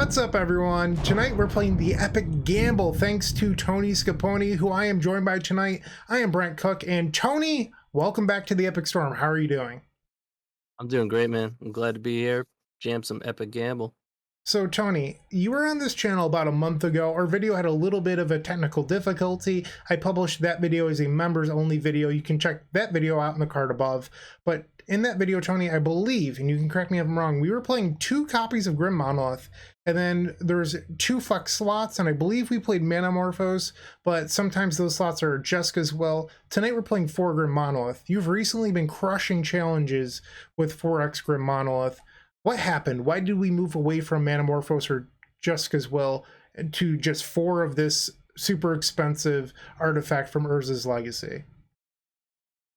What's up, everyone? Tonight we're playing the Epic Gamble thanks to TonyScapone, who I am joined by tonight. I am Bryant Cook, and Tony, welcome back to the Epic Storm. How are you doing? I'm doing great, man. I'm glad to be here. Jam some Epic Gamble. So, Tony, you were on this channel about a month ago. Our video had a little bit of a technical difficulty. I published that video as a members-only video. You can check that video out in the card above. But in that video, Tony, I believe, and you can correct me if I'm wrong, we were playing 2 copies of Grim Monolith, and then there's 2 Flex slots, and I believe we played Manamorphose, but sometimes those slots are Jeskai as well. Tonight we're playing 4 Grim Monolith. You've recently been crushing challenges with 4x Grim Monolith. What happened? Why did we move away from Manamorphose or Jeskai's Will to just 4 of this super expensive artifact from Urza's Legacy?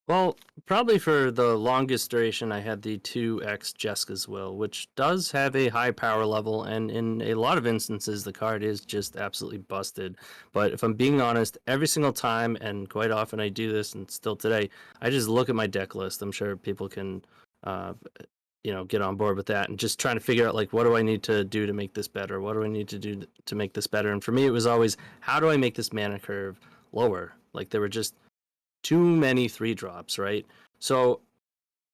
Well, probably for the longest duration, I had the 2x Jeskai's Will, which does have a high power level, and in a lot of instances, the card is just absolutely busted. But if I'm being honest, every single time, and quite often I do this, and still today, I just look at my deck list. I'm sure people can get on board with that and just trying to figure out, like, what do I need to do to make this better? What do I need to do to make this better? And for me, it was always, how do I make this mana curve lower? Like, there were just too many 3-drops, right? So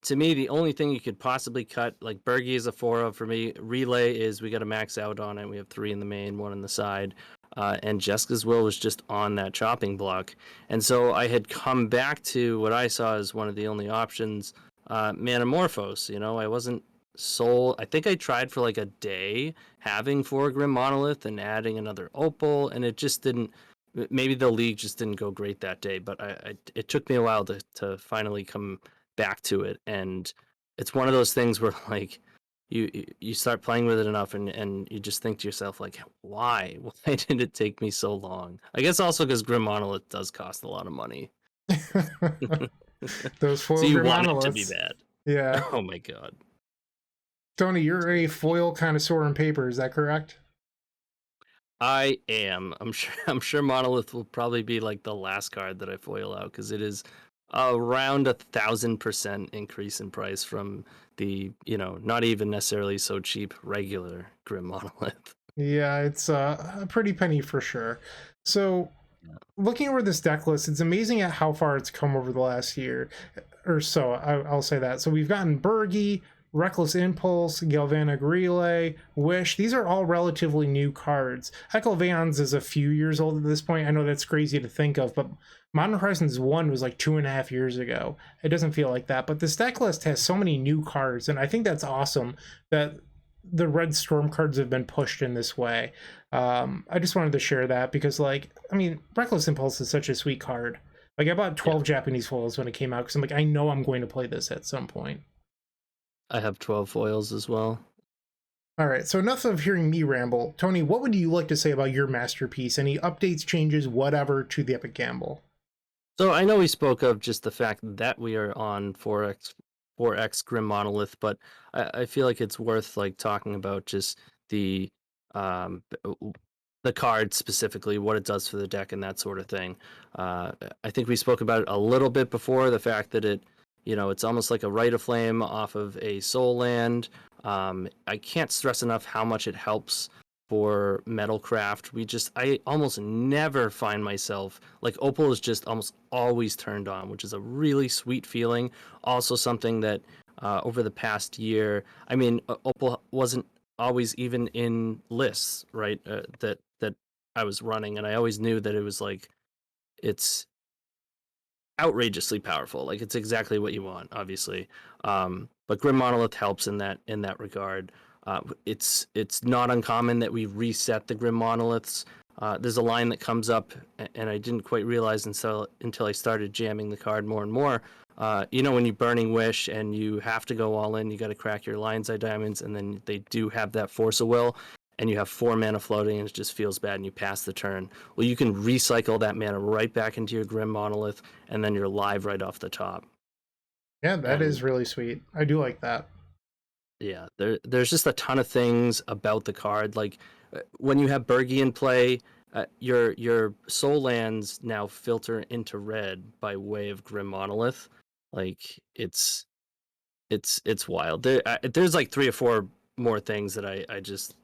to me, the only thing you could possibly cut, like, Birgi is a 4 for me. Relay is, we got to max out on it. We have 3 in the main, 1 in the side. And Jeskai's Will was just on that chopping block. And so I had come back to what I saw as one of the only options, Manamorphose. I wasn't sold. I think I tried for like a day having 4 Grim Monolith and adding another Opal, and it just didn't. Maybe the league just didn't go great that day, but it took me a while to finally come back to it. And it's one of those things where, like, you start playing with it enough and you just think to yourself, like, why did it take me so long? I guess also because Grim Monolith does cost a lot of money. Those foil so you Grim want Monoliths. it to be bad. Yeah. Oh my god. Tony, you're a foil connoisseur in paper, is that correct? I am. I'm sure Monolith will probably be like the last card that I foil out, because it is around 1,000% increase in price from the, not even necessarily so cheap regular Grim Monolith. Yeah, it's a pretty penny for sure. So looking over this deck list, it's amazing at how far it's come over the last year or so. I'll say that. So we've gotten Birgi, Reckless Impulse, Galvanic Relay, Wish. These are all relatively new cards. Echo of Eons is a few years old at this point. I know that's crazy to think of, but Modern Horizons 1 was like 2.5 years ago. It doesn't feel like that, but this deck list has so many new cards, and I think that's awesome that the Red Storm cards have been pushed in this way. I just wanted to share that because, like, I mean, Reckless Impulse is such a sweet card. Like, I bought 12 Japanese foils when it came out because I'm like, I know I'm going to play this at some point. I have 12 foils as well. All right, so enough of hearing me ramble. Tony, what would you like to say about your masterpiece? Any updates, changes, whatever, to the Epic Gamble? So I know we spoke of just the fact that we are on 4x Grim Monolith, but I feel like it's worth, like, talking about just the card specifically, what it does for the deck and that sort of thing. I think we spoke about it a little bit before, the fact that it's almost like a Rite of Flame off of a soul land. I can't stress enough how much it helps for Metalcraft. I almost never find myself, like, Opal is just almost always turned on, which is a really sweet feeling. Also something that over the past year, I mean, Opal wasn't always even in lists, right? That I was running, and I always knew that it was like, it's outrageously powerful. Like, it's exactly what you want, obviously. But Grim Monolith helps in that regard. It's not uncommon that we reset the Grim Monoliths. There's a line that comes up, and I didn't quite realize until I started jamming the card more and more. When you Burning Wish and you have to go all in, you got to crack your Lion's Eye Diamonds, and then they do have that Force of Will, and you have 4 mana floating, and it just feels bad, and you pass the turn. Well, you can recycle that mana right back into your Grim Monolith, and then you're live right off the top. Yeah, that is really sweet. I do like that. Yeah, there's just a ton of things about the card. Like, when you have Birgi in play, your soul lands now filter into red by way of Grim Monolith. Like, it's wild. There's like 3 or 4 more things that I just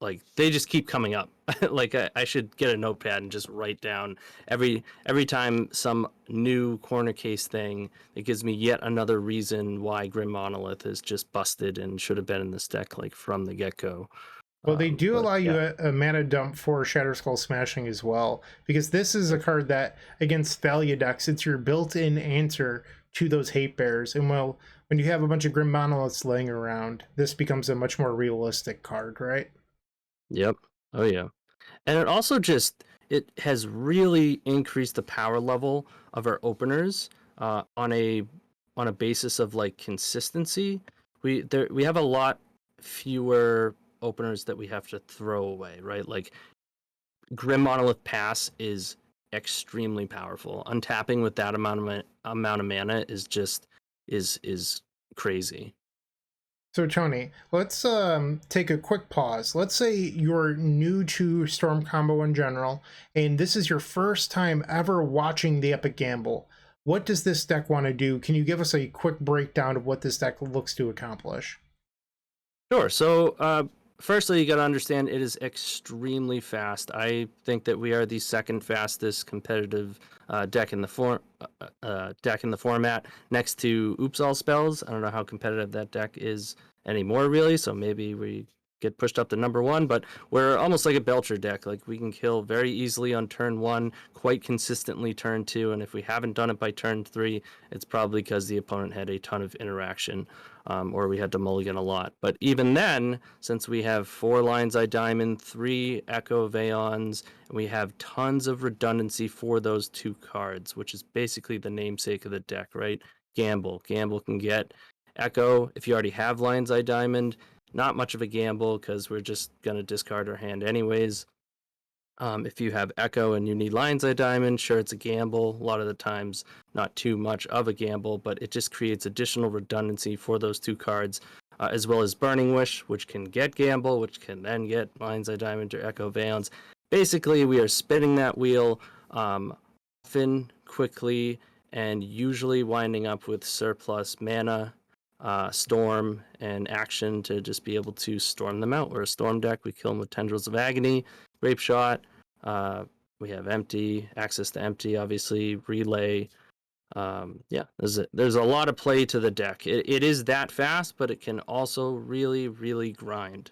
like they just keep coming up. Like I should get a notepad and just write down every time some new corner case thing. It gives me yet another reason why Grim Monolith is just busted and should have been in this deck like from the get go. Well, they do But allow you yeah, a mana dump for Shatter Skull Smashing as well, because this is a card that, against Thalia decks, it's your built-in answer to those Hate Bears. And well, when you have a bunch of Grim Monoliths laying around, this becomes a much more realistic card, right? yep, oh yeah, and it also just it has really increased the power level of our openers on a basis of like consistency. We have a lot fewer openers that we have to throw away, right? Like Grim Monolith Pass is extremely powerful. Untapping with that amount of mana is just is crazy. So Tony, let's take a quick pause. Let's say you're new to Storm combo in general, and this is your first time ever watching the Epic Gamble. What does this deck want to do? Can you give us a quick breakdown of what this deck looks to accomplish? Sure. So, firstly, you got to understand it is extremely fast. I think that we are the second fastest competitive deck in the format, next to Oops All Spells. I don't know how competitive that deck is anymore, really. So maybe we get pushed up to number one, but we're almost like a Belcher deck. Like we can kill very easily on turn one, quite consistently turn two, and if we haven't done it by turn three, it's probably because the opponent had a ton of interaction. Or we had to mulligan a lot. But even then, since we have 4 Lion's Eye Diamond, 3 Echo of Aeons, and we have tons of redundancy for those 2 cards, which is basically the namesake of the deck, right? Gamble. Gamble can get Echo if you already have Lion's Eye Diamond. Not much of a gamble because we're just going to discard our hand anyways. If you have Echo and you need Lion's Eye Diamond, sure, it's a gamble. A lot of the times, not too much of a gamble, but it just creates additional redundancy for those 2 cards, as well as Burning Wish, which can get gamble, which can then get Lion's Eye Diamond or Echo Valence. Basically, we are spinning that wheel often, quickly, and usually winding up with surplus mana, storm, and action to just be able to storm them out. We're a storm deck. We kill them with Tendrils of Agony, Grape Shot. We have empty access to empty, obviously relay. Yeah, there's a lot of play to the deck. It is that fast, but it can also really grind.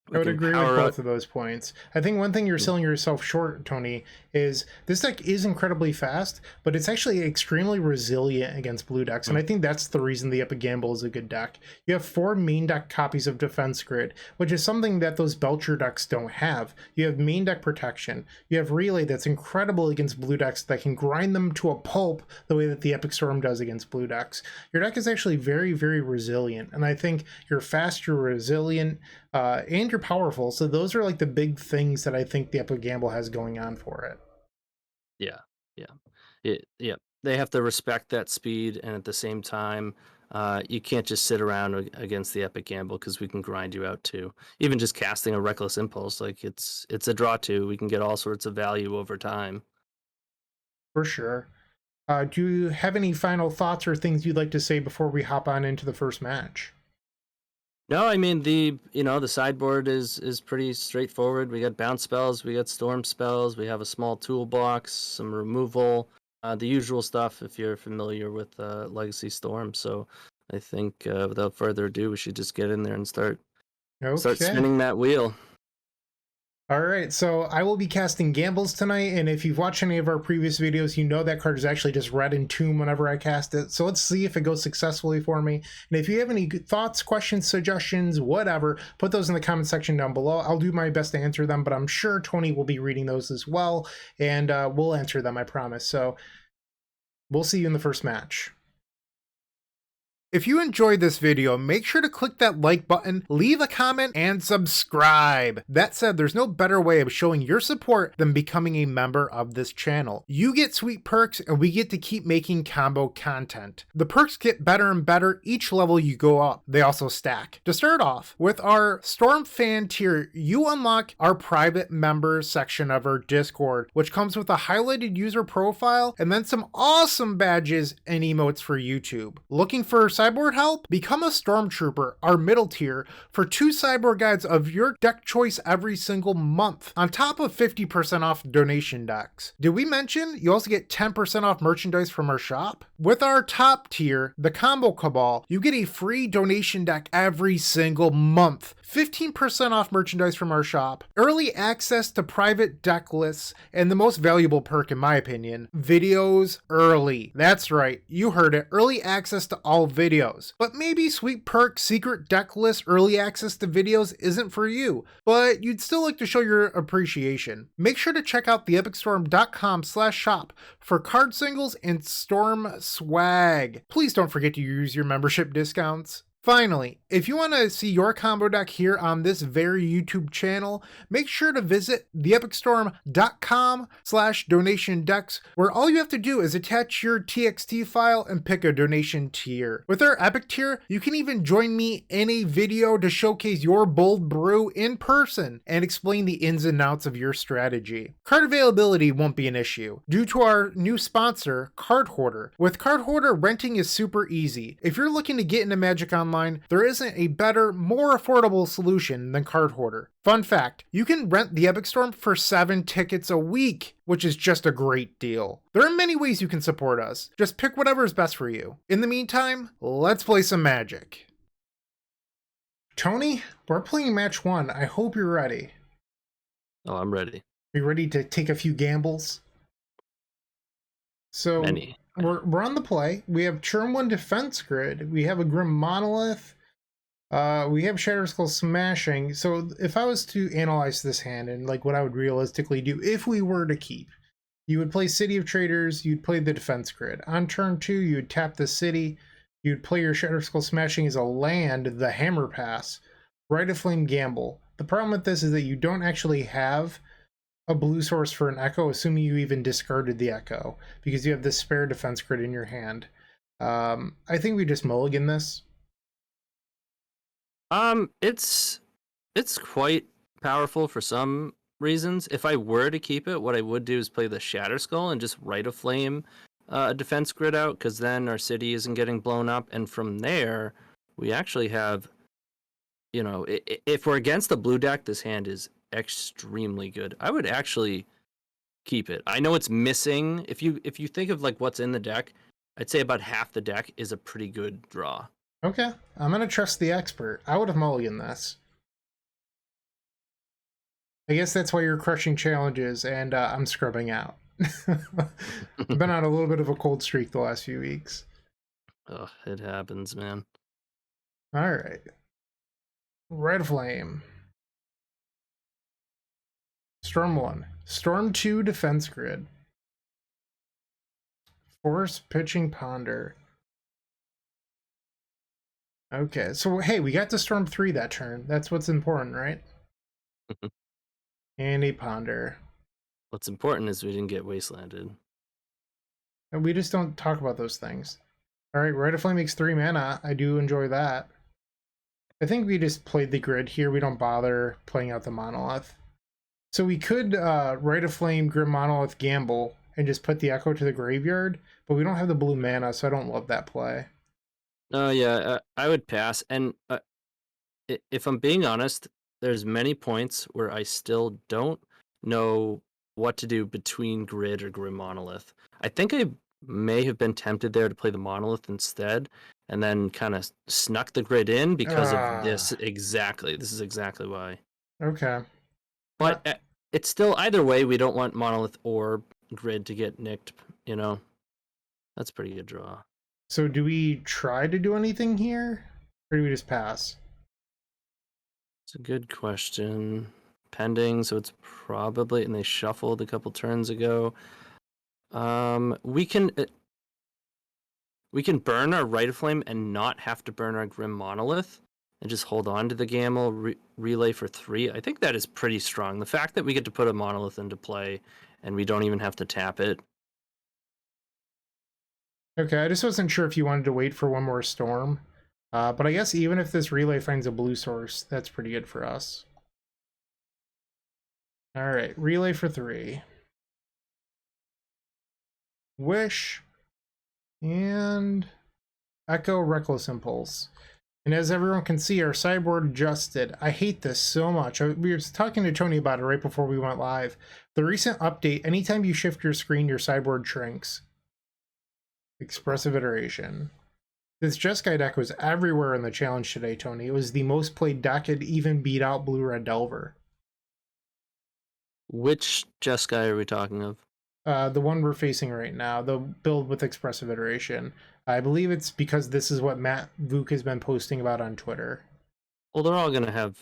I We would can agree with power both up. of those points. I think one thing you're selling yourself short, Tony, is this deck is incredibly fast, but it's actually extremely resilient against blue decks, and I think that's the reason the Epic Gamble is a good deck. You have 4 main deck copies of Defense Grid, which is something that those Belcher decks don't have. You have main deck protection. You have Relay that's incredible against blue decks that can grind them to a pulp the way that the Epic Storm does against blue decks. Your deck is actually very resilient, and I think you're fast, you're resilient, and you're powerful. So those are like the big things that I think the Epic Gamble has going on for it. Yeah, yeah. They have to respect that speed, and at the same time, you can't just sit around against the Epic Gamble because we can grind you out too. Even just casting a Reckless Impulse, like it's a draw two. We can get all sorts of value over time. For sure. Do you have any final thoughts or things you'd like to say before we hop on into the first match? No, I mean the sideboard is pretty straightforward. We got bounce spells, we got storm spells, we have a small toolbox, some removal, the usual stuff if you're familiar with Legacy Storm. So I think without further ado, we should just get in there and start Okay. spinning that wheel. All right, so I will be casting Gambles tonight, and if you've watched any of our previous videos, you know that card is actually just red and tomb whenever I cast it. So let's see if it goes successfully for me. And if you have any thoughts, questions, suggestions, whatever, put those in the comment section down below. I'll do my best to answer them, but I'm sure Tony will be reading those as well, and we'll answer them, I promise. So we'll see you in the first match. If you enjoyed this video, make sure to click that like button, leave a comment, and subscribe. That said, there's no better way of showing your support than becoming a member of this channel. You get sweet perks, and we get to keep making combo content. The perks get better and better each level you go up. They also stack. To start off, with our Storm Fan tier, you unlock our private members section of our Discord, which comes with a highlighted user profile and then some awesome badges and emotes for YouTube. Looking for sideboard help? Become a Stormtrooper, our middle tier, for 2 sideboard guides of your deck choice every single month, on top of 50% off donation decks. Did we mention you also get 10% off merchandise from our shop? With our top tier, the Combo Cabal, you get a free donation deck every single month, 15% off merchandise from our shop, early access to private deck lists, and the most valuable perk in my opinion, videos early. That's right, you heard it, early access to all videos. But maybe sweet perk, secret deck list, early access to videos isn't for you, but you'd still like to show your appreciation. Make sure to check out theepicstorm.com/shop for card singles and Storm swag. Please don't forget to use your membership discounts. Finally, if you want to see your combo deck here on this very YouTube channel, make sure to visit theepicstorm.com/donation decks, where all you have to do is attach your TXT file and pick a donation tier. With our Epic tier, you can even join me in a video to showcase your bold brew in person and explain the ins and outs of your strategy. Card availability won't be an issue due to our new sponsor, Card Hoarder. With Card Hoarder, renting is super easy. If you're looking to get into Magic Online, there isn't a better, more affordable solution than Card Hoarder. Fun fact, you can rent the Epic Storm for 7 tickets a week, which is just a great deal. There are many ways you can support us. Just pick whatever is best for you. In the meantime, let's play some Magic. Tony, we're playing match 1. I hope you're ready. Oh, I'm ready. Are you ready to take a few gambles? So Many. We're on the play. We have Churn 1 Defense Grid. We have a Grim Monolith. We have Shatterskull Smashing. So if I was to analyze this hand and like what I would realistically do if we were to keep, you would play City of Traders, you'd play the Defense Grid. On turn 2, you'd tap the city, you'd play your Shatterskull Smashing as a land, the Hammer Pass, Rite of Flame Gamble. The problem with this is that you don't actually have a blue source for an Echo, assuming you even discarded the Echo, because you have this spare Defense Grid in your hand. I think we just mulligan this. It's quite powerful for some reasons. If I were to keep it, what I would do is play the Shatterskull and just Rite of Flame a Defense Grid out, because then our city isn't getting blown up, and from there we actually have, you know, if we're against the blue deck, this hand is extremely good. I would actually keep it. I know it's missing. If you think of like what's in the deck, I'd say about half the deck is a pretty good draw. Okay, I'm gonna trust the expert. I would have mulliganed this. I guess that's why you're crushing challenges and I'm scrubbing out. I've been on a little bit of a cold streak the last few weeks. Ugh, it happens, man. All right. Red Flame. Storm 1. Storm 2 Defense Grid. Force Pitching Ponder. Okay, so hey, we got to Storm 3 that turn. That's what's important, right? And a Ponder. What's important is we didn't get wastelanded. And we just don't talk about those things. Alright, Rite of Flame makes 3 mana. I do enjoy that. I think we just played the grid here. We don't bother playing out the Monolith. So we could Rite of Flame, Grim Monolith, Gamble, and just put the Echo to the graveyard, but we don't have the blue mana, so I don't love that play. Oh yeah, I would pass. And if I'm being honest, there's many points where I still don't know what to do between Grid or Grim Monolith. I think I may have been tempted there to play the Monolith instead, and then kind of snuck the Grid in because of this exactly. This is exactly why. Okay. But it's still, either way, we don't want Monolith or Grid to get nicked, you know? That's a pretty good draw. So do we try to do anything here, or do we just pass? It's a good question. Pending, so it's probably, and they shuffled a couple turns ago. We can burn our Rite of Flame and not have to burn our Grim Monolith, and just hold on to the Gamble relay for 3. I think that is pretty strong. The fact that we get to put a Monolith into play and we don't even have to tap it. Okay, I just wasn't sure if you wanted to wait for one more storm. But I guess even if this relay finds a blue source, that's pretty good for us. Alright, relay for 3. Wish. And Echo, Reckless Impulse. And as everyone can see, our sideboard adjusted. I hate this so much. We were talking to Tony about it right before we went live. The recent update, anytime you shift your screen, your sideboard shrinks. Expressive Iteration. This Jeskai deck was everywhere in the challenge today, Tony. It was the most played deck. It even beat out Blue Red Delver. Which Jeskai are we talking of? The one we're facing right now, the build with Expressive Iteration. I believe it's because this is what Matt Vuk has been posting about on Twitter. Well, they're all going to have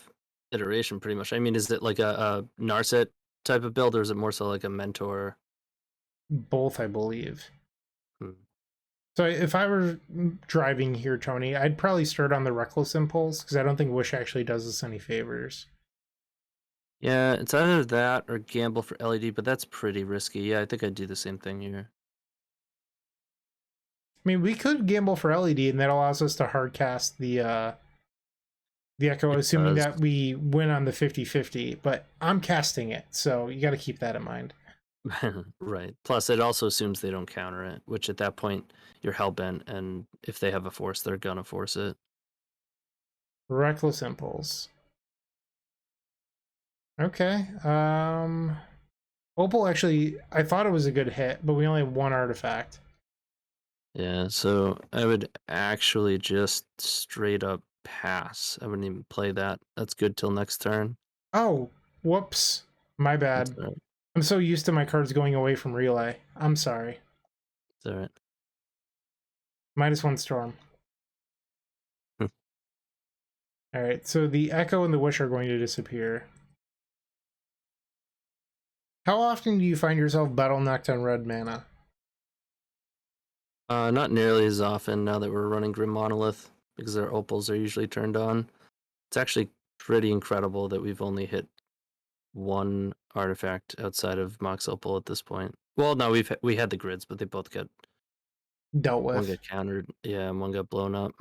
iteration pretty much. I mean, is it like a Narset type of build, or is it more so like a Mentor? Both, I believe. Hmm. So if I were driving here, Tony, I'd probably start on the Reckless Impulse, because I don't think Wish actually does us any favors. Yeah, it's either that or gamble for LED, but that's pretty risky. Yeah, I think I'd do the same thing here. I mean, we could gamble for LED, and that allows us to hardcast the Echo, assuming that we win on the 50-50, but I'm casting it, so you got to keep that in mind. Right. Plus, it also assumes they don't counter it, which at that point, you're hellbent, and if they have a force, they're gonna force it. Reckless Impulse. Okay. Opal, actually, I thought it was a good hit, but we only have one artifact. Yeah, so I would actually just straight up pass. I wouldn't even play that. That's good till next turn. Oh, whoops. My bad. That's all right. I'm so used to my cards going away from relay. I'm sorry. It's all right. -1 storm. Alright, so the Echo and the Wish are going to disappear. How often do you find yourself battle-necked on red mana? Not nearly as often now that we're running Grim Monolith, because our opals are usually turned on. It's actually pretty incredible that we've only hit one artifact outside of Mox Opal at this point. Well, no, we had the grids, but they both got Dealt one with. got countered. Yeah, and one got blown up.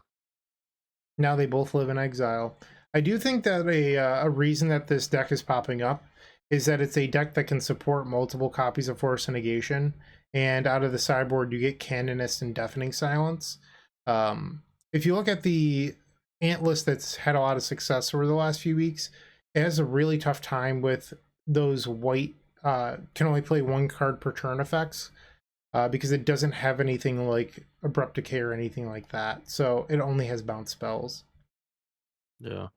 Now they both live in exile. I do think that a reason that this deck is popping up is that it's a deck that can support multiple copies of Force Negation, and out of the sideboard you get Canonist and Deafening Silence. If you look at the Ant list that's had a lot of success over the last few weeks, it has a really tough time with those white can only play one card per turn effects, because it doesn't have anything like Abrupt Decay or anything like that. So it only has bounce spells. Yeah.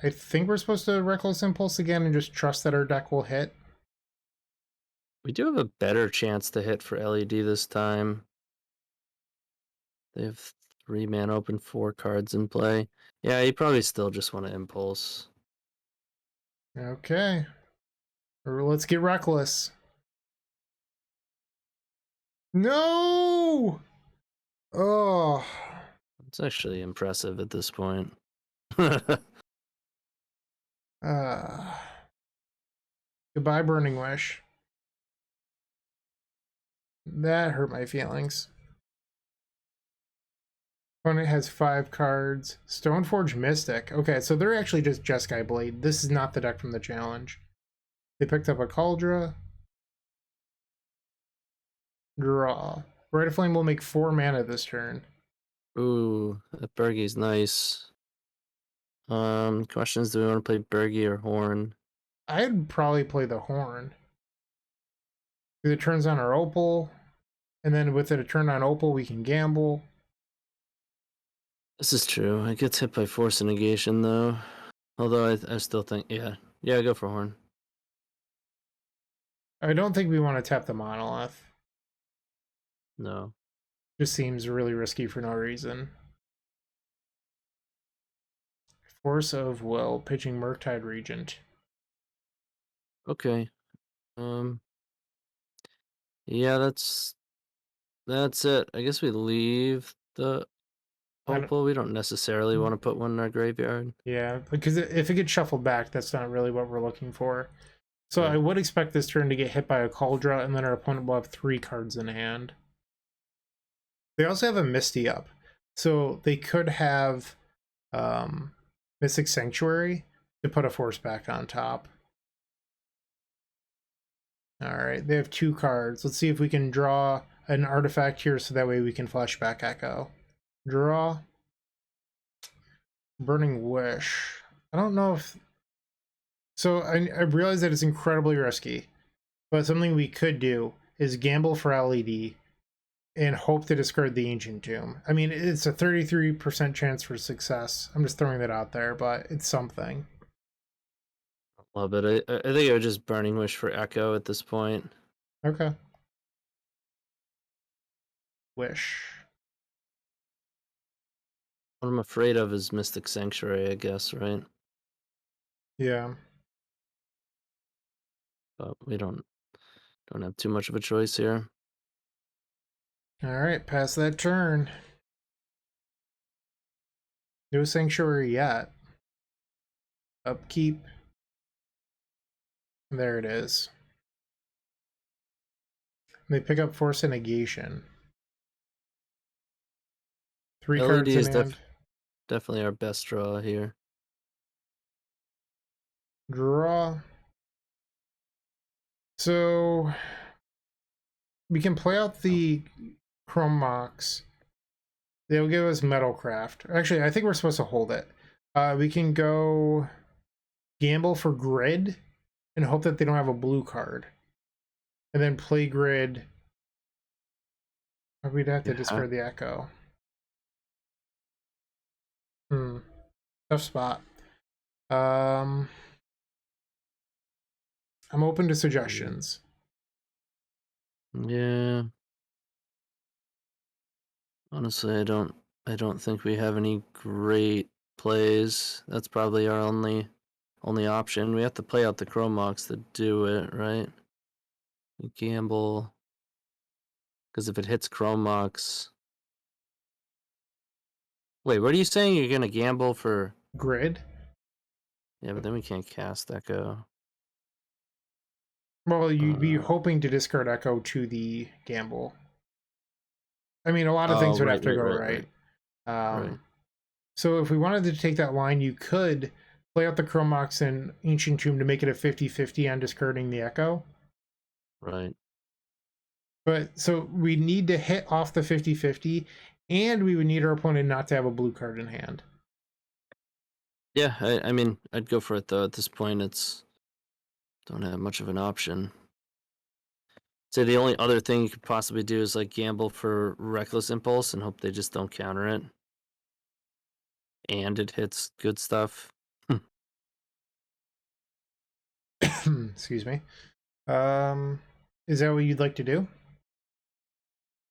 I think we're supposed to Reckless Impulse again and just trust that our deck will hit. We do have a better chance to hit for LED this time. They have 3 mana open, 4 cards in play. Yeah, you probably still just want to Impulse. Okay. Or let's get Reckless. No! Oh. It's actually impressive at this point. Goodbye, Burning Wish. That hurt my feelings. Opponent has 5 cards. Stoneforge Mystic. Okay, so they're actually just Jeskai Blade. This is not the deck from the challenge. They picked up a Cauldra. Draw. Rite of Flame will make 4 mana this turn. Ooh, that Birgi's nice. Questions, do we want to play Birgi or Horn? I'd probably play the Horn. Because it turns on our Opal, and then with it a turn on Opal, we can gamble. This is true. It gets hit by Force of Negation, though. Although I still think, yeah, go for Horn. I don't think we want to tap the Monolith. No. Just seems really risky for no reason. Force of Will, pitching Murktide Regent. Okay. Yeah, that's it. I guess we leave the Opal. We don't necessarily want to put one in our graveyard. Yeah, because if it gets shuffled back, that's not really what we're looking for. So Right. I would expect this turn to get hit by a Cauldra, and then our opponent will have 3 cards in hand. They also have a Misty up, so they could have Mystic Sanctuary to put a force back on top. Alright, they have 2 cards. Let's see if we can draw an artifact here so that way we can flashback Echo. Draw. Burning Wish. I don't know if... So I realize that it's incredibly risky, but something we could do is gamble for LED and hope to discard the Ancient Tomb. I mean, it's a 33% chance for success. I'm just throwing that out there, but it's something. Love it. I think I would just Burning Wish for Echo at this point. Okay. Wish. What I'm afraid of is Mystic Sanctuary, I guess, right? Yeah. But we don't have too much of a choice here. All right, pass that turn. No Sanctuary yet. Upkeep. There it is. They pick up Force and Negation. 3 LED cards in is hand. definitely our best draw here. Draw. So we can play out the Chrome Mox. They'll give us Metalcraft. Actually, I think we're supposed to hold it. We can go gamble for Grid and hope that they don't have a blue card. And then play Grid. Or we'd have to discard the Echo. Tough spot. I'm open to suggestions. Yeah. Honestly, I don't think we have any great plays. That's probably our only option. We have to play out the Chrome Mox to do it, right? We gamble. Because if it hits Chrome Mox... Wait, what are you saying? You're going to gamble for... Grid? Yeah, but then we can't cast Echo. Well, you'd be hoping to discard Echo to the gamble. I mean, a lot of things would have to go right. Right. So if we wanted to take that line, you could play out the Chrome Mox and Ancient Tomb to make it a 50-50 on discarding the Echo. Right. But so we need to hit off the 50-50, and we would need our opponent not to have a blue card in hand. Yeah, I mean, I'd go for it, though. At this point, don't have much of an option. So the only other thing you could possibly do is like gamble for Reckless Impulse and hope they just don't counter it. And it hits good stuff. Excuse me. Is that what you'd like to do?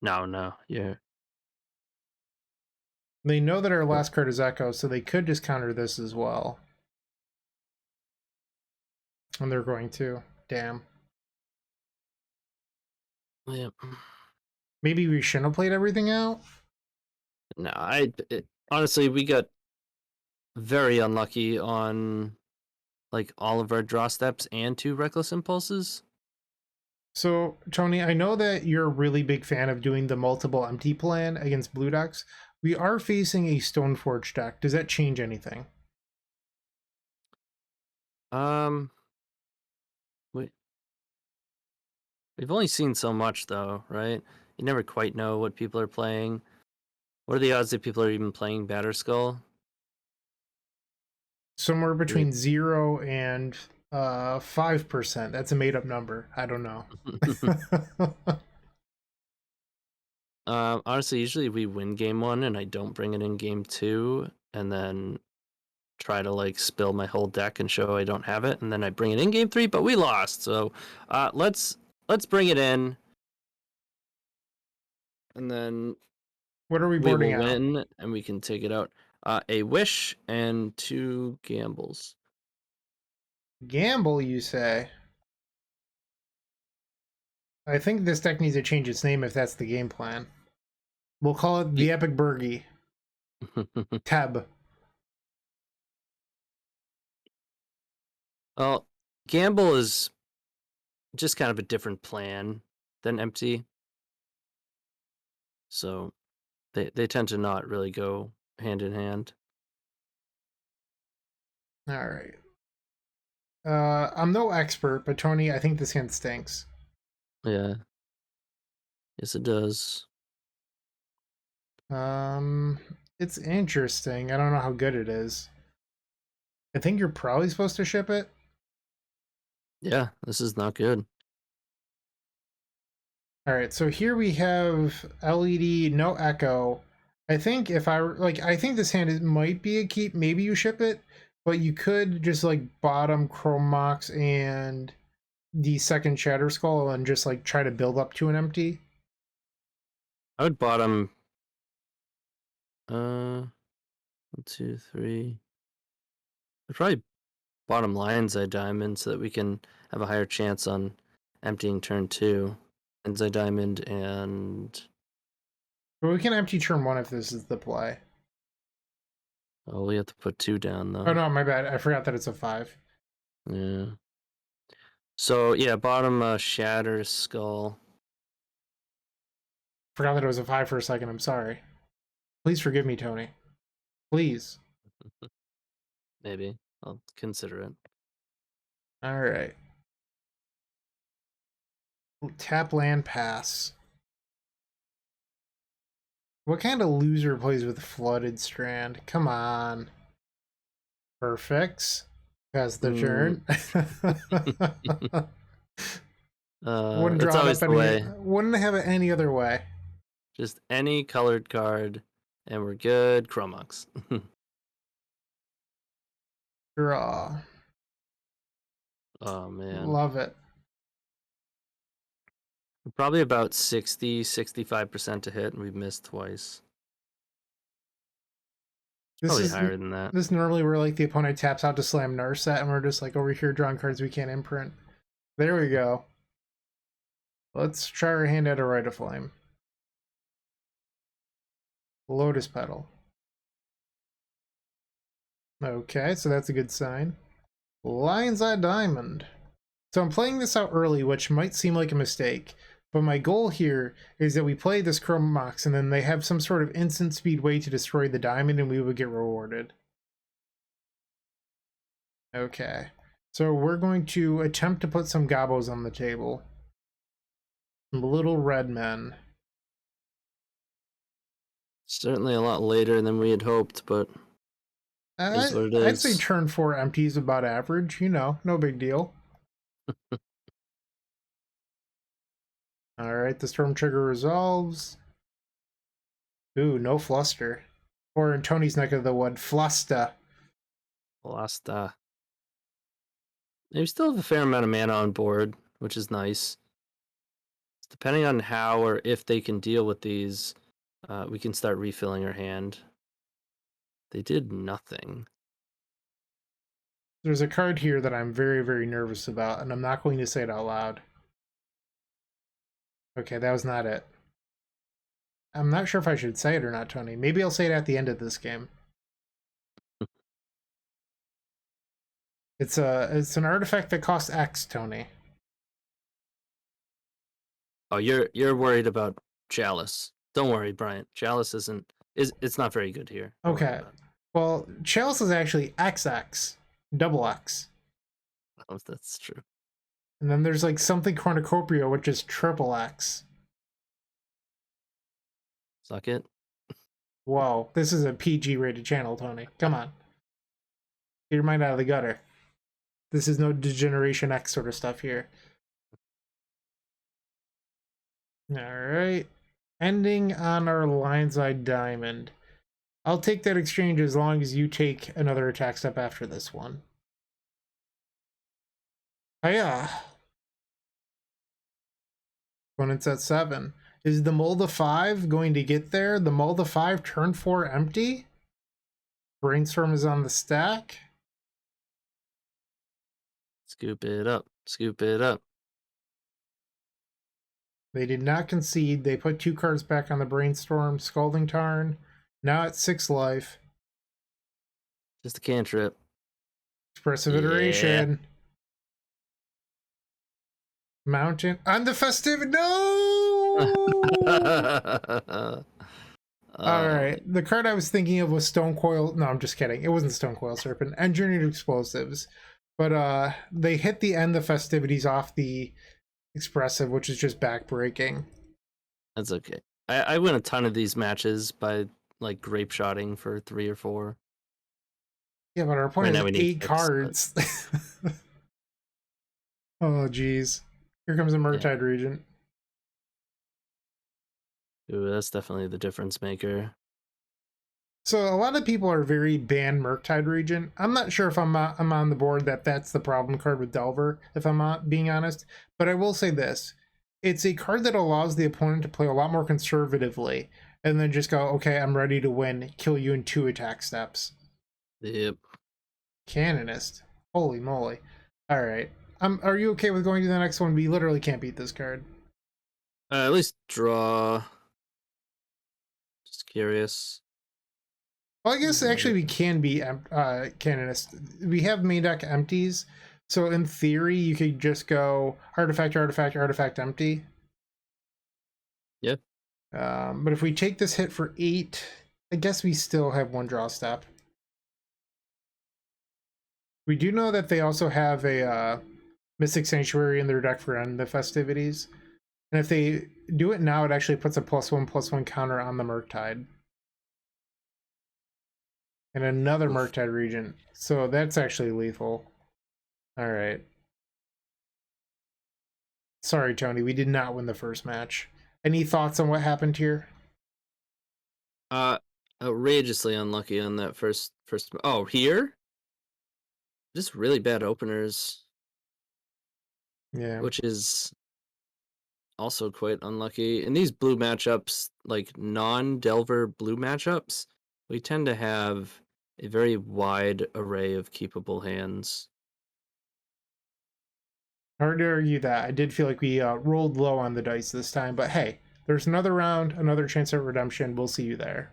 No, yeah. They know that our last card is Echo, so they could just counter this as well. And they're going to. Damn. Yeah. Maybe we shouldn't have played everything out? No, honestly, we got very unlucky on like all of our draw steps and 2 Reckless Impulses. So, Tony, I know that you're a really big fan of doing the multiple empty plan against blue decks. We are facing a Stoneforge deck. Does that change anything? We've only seen so much, though, right? You never quite know what people are playing. What are the odds that people are even playing Batterskull? Somewhere between 0 and 5%. That's a made-up number. I don't know. Honestly, usually we win game 1 and I don't bring it in game 2, and then try to like spill my whole deck and show I don't have it, and then I bring it in game 3, but we lost. So let's bring it in, and then what are we will boarding out? win, and we can take it out. A Wish and 2 Gambles. Gamble, you say? I think this deck needs to change its name if that's the game plan. We'll call it the Epic Birgi. Teb. Well, Gamble is just kind of a different plan than Empty. So they tend to not really go hand in hand. All right. I'm no expert, but Tony, I think this hand stinks. Yeah. Yes, it does. It's interesting. I don't know how good it is. I think you're probably supposed to ship it. Yeah, this is not good. All right, so here we have LED, no echo. I think if I like, I think this hand might be a keep. Maybe you ship it, but you could just like bottom Chrome Mox and the second Shatter Skull and just like try to build up to an empty. I would bottom 1, 2, 3. I'd probably bottom Lion's Eye Diamond so that we can have a higher chance on emptying turn 2. Lion's Eye Diamond and But we can empty turn 1 if this is the play. oh, we have to put 2 down though. Oh no, my bad. I forgot that it's a 5. Yeah. So yeah, bottom Shatter Skull. Forgot that it was a 5 for a second. I'm sorry. Please forgive me, Tony. Please. Maybe I'll consider it. All right. Tap land pass. What kind of loser plays with Flooded Strand? Come on. Perfects. Pass the turn. Wouldn't It's draw always up the way. Wouldn't have it any other way. Just any colored card, and we're good. Chromox. Draw. Oh man. Love it. Probably about 65% to hit, and we've missed twice. Probably higher than that. This normally where like the opponent taps out to slam Narset, and we're just like over here drawing cards we can't imprint. There we go. Let's try our hand at a Rite of Flame. Lotus Petal. Okay, so that's a good sign. Lion's Eye Diamond. So I'm playing this out early, which might seem like a mistake, but my goal here is that we play this Chrome Mox and then they have some sort of instant speed way to destroy the diamond and we would get rewarded. Okay, so we're going to attempt to put some Gobos on the table. Some little red men. Certainly a lot later than we had hoped, but I'd say turn 4 empty is about average, you know, no big deal. Alright, the Storm Trigger resolves. Ooh, no Fluster. Or in Tony's neck of the wood, Flusta. Flusta. We still have a fair amount of mana on board, which is nice. Depending on how or if they can deal with these, we can start refilling our hand. They did nothing. There's a card here that I'm very, very nervous about, and I'm not going to say it out loud. Okay, that was not it. I'm not sure if I should say it or not, Tony. Maybe I'll say it at the end of this game. It's an artifact that costs X, Tony. Oh, you're worried about Chalice. Don't worry, Bryant. Chalice it's not very good here. Okay. Well, Chalice is actually XX. Double X. Oh, that's true. And then there's like something cornucopia, which is triple X. Suck it. Whoa, this is a PG rated channel, Tony. Come on. Get your mind out of the gutter. This is no Degeneration X sort of stuff here. Alright. Ending on our Lion's Eye Diamond. I'll take that exchange as long as you take another attack step after this one. Hiya! Opponent's at 7. Is the Mold of 5 going to get there? The Mold of 5 turn 4 empty? Brainstorm is on the stack. Scoop it up. Scoop it up. They did not concede. They put 2 cards back on the Brainstorm. Scalding Tarn. Now at 6 life. Just a cantrip. Expressive Iteration. Mountain. On the festive. No! Alright. The card I was thinking of was Stone Coil. No, I'm just kidding. It wasn't Stone Coil Serpent. Engineered Explosives. But they hit the end of festivities off the Expressive, which is just backbreaking. That's okay. I win a ton of these matches by like grape shotting for 3 or 4. Yeah, but our Right opponent now has we need 8 6, but cards. Oh, geez. Here comes a yeah. Murktide Regent. Ooh, that's definitely the difference maker. So a lot of people are very ban Murktide Regent. I'm not sure if I'm on the board that that's the problem card with Delver, if I'm not being honest. But I will say this. It's a card that allows the opponent to play a lot more conservatively and then just go, okay, I'm ready to win, kill you in 2 attack steps. Yep. Canonist. Holy moly. All right. Are you okay with going to the next one? We literally can't beat this card. At least draw. Just curious. Well, I guess actually we can be canonist. We have main deck empties, so in theory you could just go artifact, artifact, artifact, empty. Yeah. But if we take this hit for 8, I guess we still have 1 draw step. We do know that they also have a Mystic Sanctuary in their deck for end the festivities, and if they do it now, it actually puts a +1/+1 counter on the Murktide. And another Oof. Murktide Regent. So that's actually lethal. Alright. Sorry, Tony, we did not win the first match. Any thoughts on what happened here? Outrageously unlucky on that first. Oh, here? Just really bad openers, Yeah. which is also quite unlucky. In these blue matchups, like non-Delver blue matchups, we tend to have a very wide array of keepable hands. Hard to argue that. I did feel like we rolled low on the dice this time, but hey, there's another round, another chance at redemption. We'll see you there.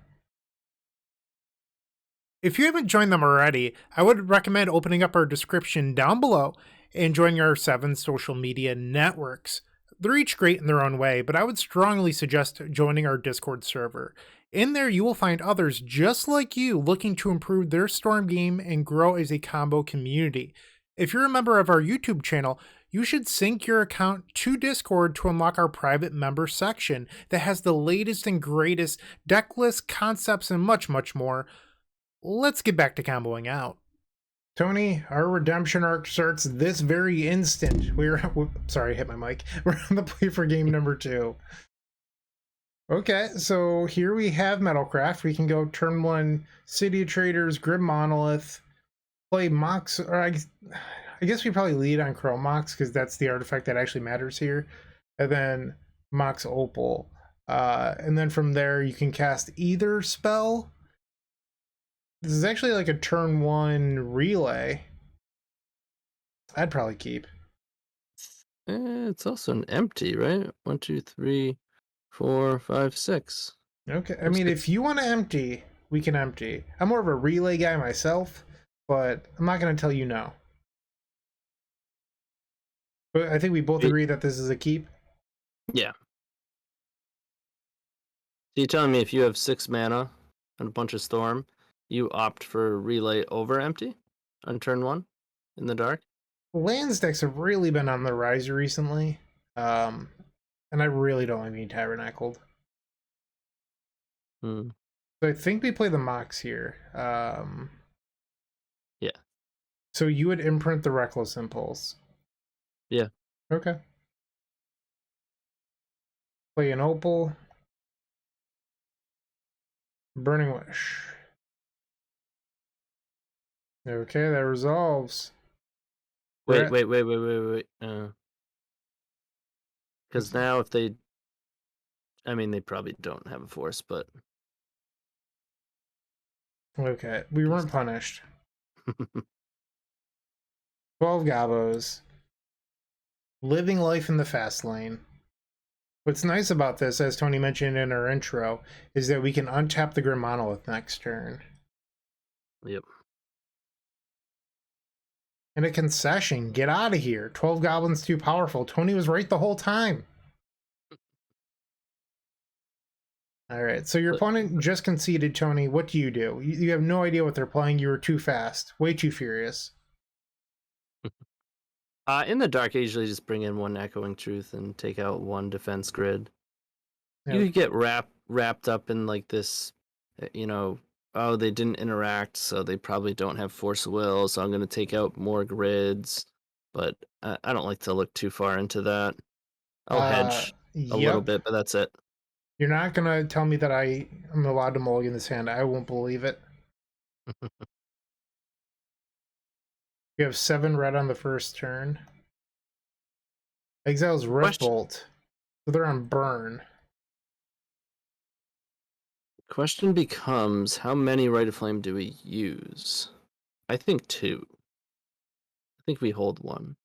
If you haven't joined them already, I would recommend opening up our description down below and joining our 7 social media networks. They're each great in their own way, but I would strongly suggest joining our Discord server. In there, you will find others just like you looking to improve their Storm game and grow as a combo community. If you're a member of our YouTube channel, you should sync your account to Discord to unlock our private member section that has the latest and greatest deck lists, concepts, and much, much more. Let's get back to comboing out. Tony, our redemption arc starts this very instant. Sorry, I hit my mic. We're on the play for game number 2. Okay, so here we have Metalcraft. We can go turn 1 City of Traders, Grim Monolith, play Mox, or I guess we probably lead on Chrome Mox because that's the artifact that actually matters here. And then Mox Opal. And then from there you can cast either spell. This is actually like a turn 1 relay. I'd probably keep. It's also an empty, right? 1, 2, 3, 4, 5, 6. Okay, I mean, if you want to empty, we can empty. I'm more of a relay guy myself, but I'm not going to tell you no. But I think we both agree that this is a keep. Yeah. So you're telling me if you have 6 mana and a bunch of storm, you opt for relay over empty on turn 1 in the dark? Lands decks have really been on the rise recently, and I really don't need Tabernacled. Hmm. So I think we play the Mox here. Yeah. So you would imprint the Reckless Impulse. Yeah. Okay. Play an Opal. Burning Wish. Okay, that resolves. Wait. Because now if they... I mean, they probably don't have a force, but... Okay, we weren't punished. 12 Gabos. Living life in the fast lane. What's nice about this, as Tony mentioned in our intro, is that we can untap the Grim Monolith next turn. Yep. And a concession. Get out of here. 12 goblins too powerful. Tony was right the whole time. Alright, so your opponent just conceded, Tony. What do? You have no idea what they're playing. You were too fast. Way too furious. In the dark, I usually just bring in 1 Echoing Truth and take out 1 defense grid. You Yep. could get wrapped up in like this, you know, oh, they didn't interact, so they probably don't have force of will, so I'm going to take out more grids. But I don't like to look too far into that. I'll hedge a little Yep. bit, but that's it. You're not gonna tell me that I am allowed to mulligan this hand. I won't believe it. You have 7 red on the first turn. Exiles Rift Question Bolt. So they're on burn. question becomes, how many Rite of Flame do we use? I think 2. I think we hold 1.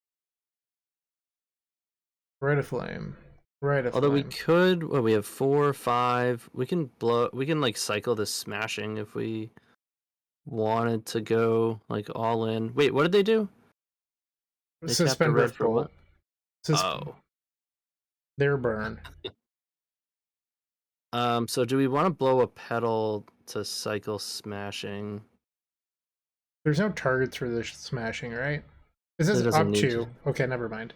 Red of Flame. Red of Although we Flame. could, well, we have 4, 5. We can like cycle this smashing if we wanted to go like all in. Wait, what did they do? They tapped a Suspend red Rift for what? Bolt. Oh. Their burn. So do we want to blow a pedal to cycle smashing? There's no targets for this smashing, right? This There is doesn't up need to. to. Okay, never mind.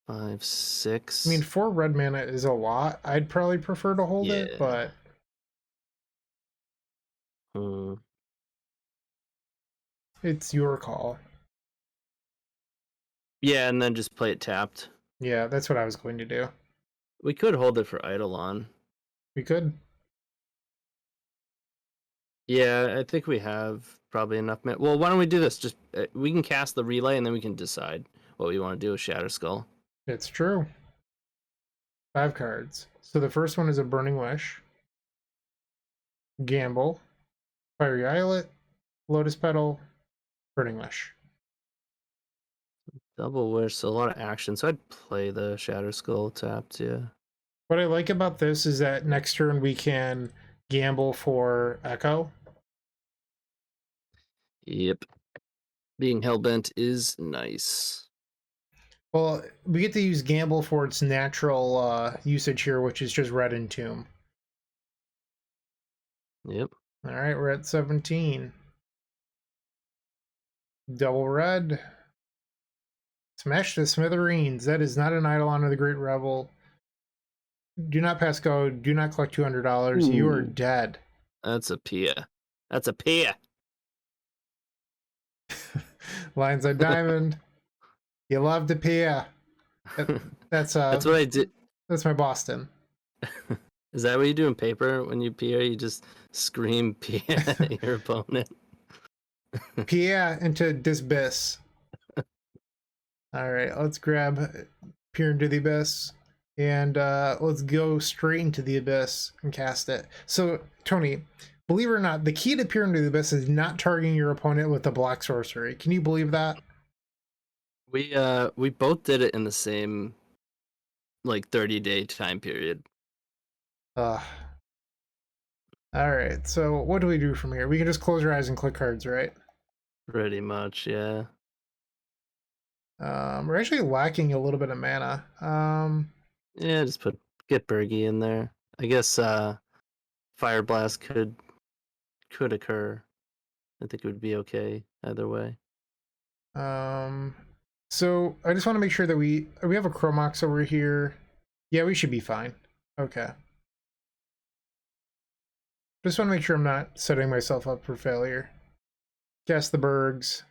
5, 6. I mean, 4 red mana is a lot. I'd probably prefer to hold it, Yeah. but Hmm. it's your call. Yeah, and then just play it tapped. Yeah, that's what I was going to do. We could hold it for Eidolon. We could. Yeah, I think we have probably enough. Well, why don't we do this? Just we can cast the relay, and then we can decide what we want to do with Shatter Skull. It's true. 5 cards. So the first one is a Burning Wish. Gamble. Fiery Islet. Lotus Petal. Burning Wish. Double Wish, so a lot of action. So I'd play the Shatter Skull tapped. Yeah. What I like about this is that next turn we can gamble for Echo. Yep. Being hellbent is nice. Well, we get to use gamble for its natural usage here, which is just red and tomb. Yep. All right, we're at 17. Double red. Smash the smithereens. That is not an Eidolon of the Great Revel. Do not pass go. Do not collect $200. You are Ooh. dead. That's a Pia. That's a Pia. Lines on diamond. You love to Pia. That's That's what I did. That's my Boston. Is that what you do in paper when you Pia? You just scream Pia at your opponent. Pia into Disbiss. All right, let's grab Peer into the Abyss. And let's go straight into the Abyss and cast it. So, Tony, believe it or not, the key to Peer into the Abyss is not targeting your opponent with the black sorcery. Can you believe that? We both did it in the same like 30-day time period. All right, so what do we do from here? We can just close our eyes and click cards, right? Pretty much, yeah. We're actually lacking a little bit of mana. Yeah, just get Birgi in there. I guess Fire Blast could occur. I think it would be okay either way. So I just want to make sure that we have a Chromox over here. Yeah, we should be fine. Okay. Just want to make sure I'm not setting myself up for failure. Cast the Bergs.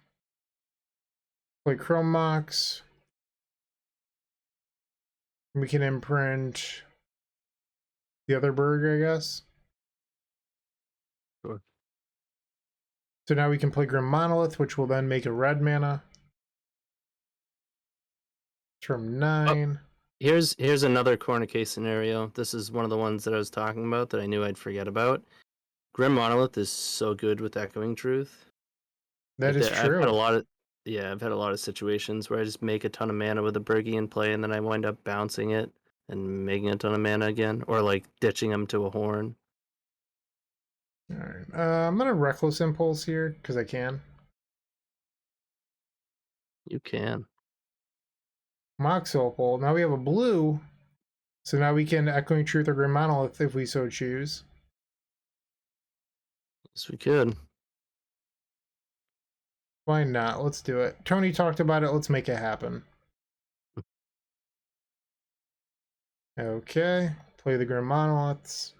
Play Chromox. We can imprint the other Berg, I guess. Sure. So now we can play Grim Monolith, which will then make a red mana. Turn 9. Here's another corner case scenario. This is one of the ones that I was talking about that I knew I'd forget about. Grim Monolith is so good with Echoing Truth. That is I've true. had a lot of situations where I just make a ton of mana with a Birgi in play, and then I wind up bouncing it and making a ton of mana again, or like ditching them to a horn. All right. I'm gonna Reckless Impulse here because I can. You can. Mox Opal. Now we have a blue, so now we can Echoing Truth or Grim Monolith if we so choose. Yes, we could. Why not? Let's do it. Tony talked about it. Let's make it happen. Okay, play the Grim Monoliths.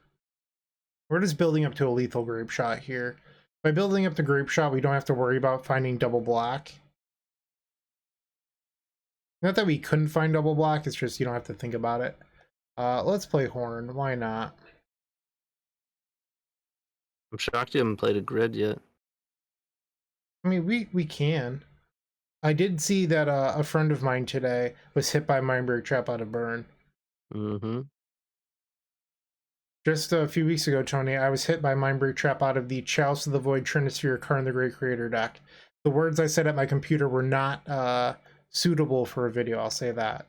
We're just building up to a lethal grape shot here. By building up the grape shot, we don't have to worry about finding double black. Not that we couldn't find double black, it's just you don't have to think about it. Let's play Horn. Why not? I'm shocked you haven't played a grid yet. I mean, we can. I did see that a friend of mine today was hit by Mindbreak Trap out of burn. Mm-hmm. Just a few weeks ago, Tony, I was hit by Mindbreak Trap out of the Chalice of the Void Trinisphere Karn the Great Creator deck. The words I said at my computer were not suitable for a video, I'll say that.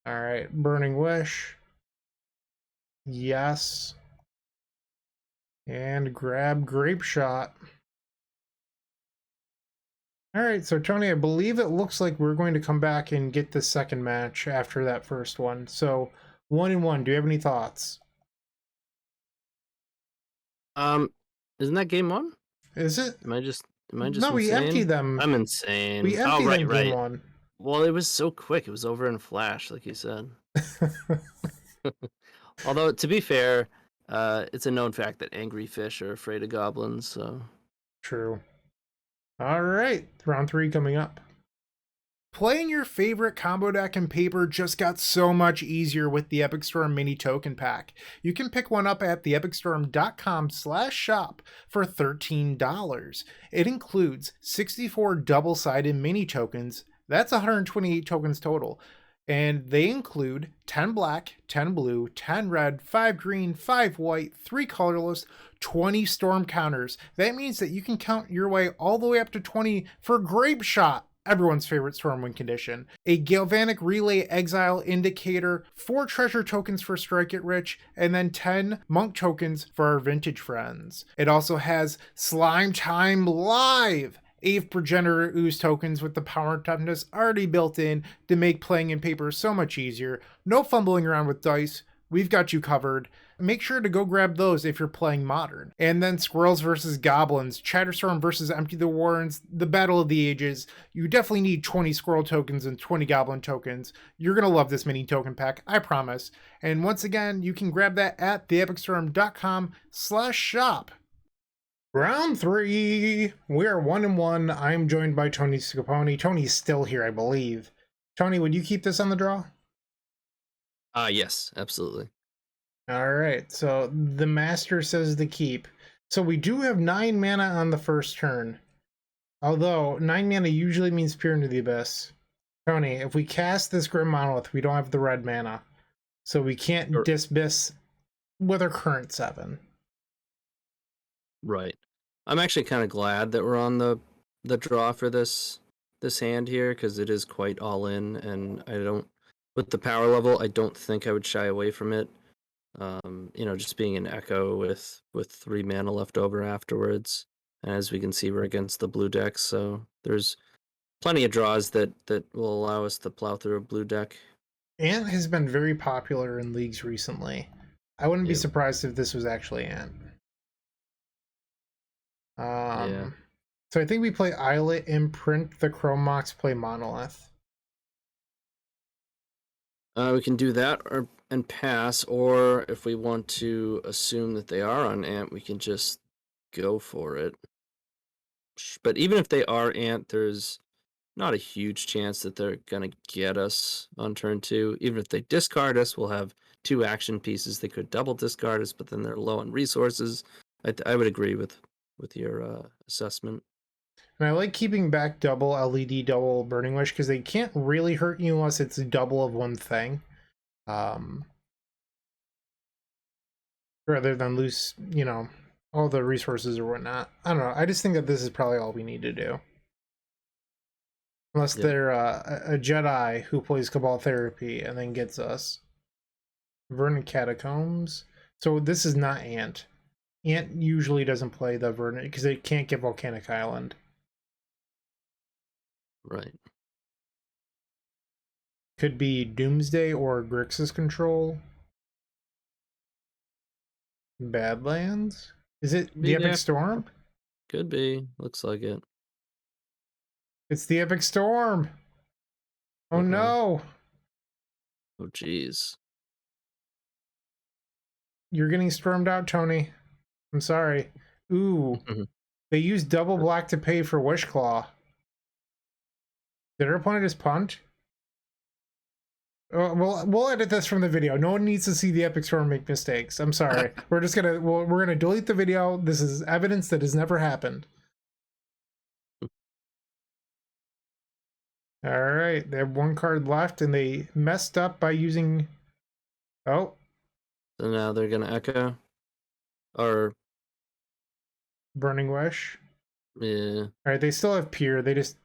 Alright, Burning Wish. Yes. And grab Grape Shot. Alright, so Tony, I believe it looks like we're going to come back and get the second match after that first one. So, 1-1, do you have any thoughts? Isn't that game one? Is it? Am I just No, we insane? emptied them. I'm insane. We emptied right, them game one. Well, it was so quick. It was over in a flash, like you said. Although, to be fair, it's a known fact that angry fish are afraid of goblins, so... True. Alright, round 3 coming up. Playing your favorite combo deck in Paper just got so much easier with the Epic Storm Mini Token Pack. You can pick one up at theepicstorm.com/shop for $13. It includes 64 double-sided mini tokens. That's 128 tokens total. And they include 10 black, 10 blue, 10 red, 5 green, 5 white, 3 colorless, 20 storm counters. That means that you can count your way all the way up to 20 for Grape Shot, everyone's favorite Stormwind condition, a Galvanic Relay Exile Indicator, 4 treasure tokens for Strike It Rich, and then 10 monk tokens for our vintage friends. It also has Slime Time Live, Ave Progenitor Ooze tokens with the power and toughness already built in to make playing in Paper so much easier. No fumbling around with dice. We've got you covered. Make sure to go grab those if you're playing Modern. And then Squirrels versus Goblins, Chatterstorm versus Empty the Warrens, the Battle of the Ages. You definitely need 20 Squirrel tokens and 20 Goblin tokens. You're going to love this mini token pack, I promise. And once again, you can grab that at theepicstorm.com/shop. Round 3. We are 1-1. I'm joined by TonyScapone. Tony's still here, I believe. Tony, would you keep this on the draw? Yes, absolutely. All right, so the master says to keep. So we do have 9 mana on the first turn. Although 9 mana usually means Peer into the Abyss. Tony, if we cast this Grim Monolith, we don't have the red mana. So we can't dismiss with our current 7. Right. I'm actually kind of glad that we're on the draw for this hand here, because it is quite all in, and I don't, with the power level, I don't think I would shy away from it. Just being an Echo with 3 mana left over afterwards. And as we can see, we're against the blue decks, so there's plenty of draws that will allow us to plow through a blue deck. Ant has been very popular in leagues recently. I wouldn't be surprised if this was actually Ant. So I think we play Islet, Imprint, the Chrome Mox, play Monolith. We can do that and pass, or if we want to assume that they are on Ant, we can just go for it. But even if they are Ant, there's not a huge chance that they're going to get us on turn 2. Even if they discard us, we'll have 2 action pieces. They could double discard us, but then they're low on resources. I would agree with your assessment. And I like keeping back double LED, double Burning Wish, because they can't really hurt you unless it's double of one thing. Rather than lose, all the resources or whatnot. I don't know. I just think that this is probably all we need to do. Unless they're a Jedi who plays Cabal Therapy and then gets us. Vernon Catacombs. So this is not Ant. Ant usually doesn't play the Vernon because they can't get Volcanic Island. Right. Could be Doomsday or Grixis Control. Badlands? Is it the Epic Storm? Could be. Looks like it. It's the Epic Storm. Oh no. Oh, jeez. You're getting stormed out, Tony. I'm sorry. Ooh, they used double black to pay for Wishclaw. Did our opponent just punt? We'll edit this from the video. No one needs to see the epic storm make mistakes. I'm sorry. We're gonna delete the video. This is evidence that has never happened. All right, they have one card left, and they messed up by using. Oh, So now they're gonna echo, or Burning Wish. yeah. All right, they still have Peer. They just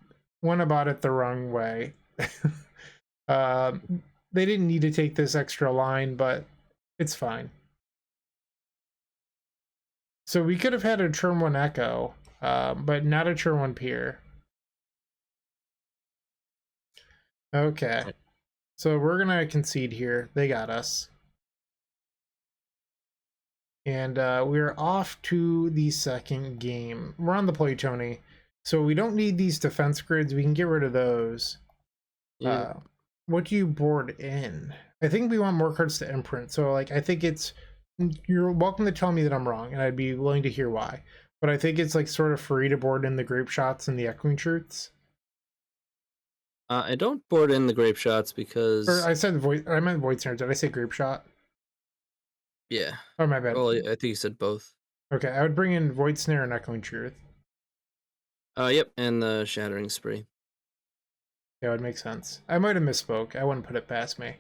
went about it the wrong way. uh, they didn't need to take this extra line, but it's fine. So we could have had a turn 1 Echo, but not a turn 1 Peer. Okay. So we're going to concede here. They got us. And we're off to the second game. We're on the play, Tony. So we don't need these defense grids. We can get rid of those. Yeah. What do you board in? I think we want more cards to imprint. So, like, I think it's... You're welcome to tell me that I'm wrong, and I'd be willing to hear why. But I think it's, like, sort of free to board in the grape shots and the echoing truths. I don't board in the grape shots because... Or I said void... I meant void snare. Did I say grape shot? Yeah. Oh, my bad. Well, I think you said both. Okay, I would bring in void snare and echoing truth. Yep, and the shattering spree. That would make sense. I might have misspoke. I wouldn't put it past me.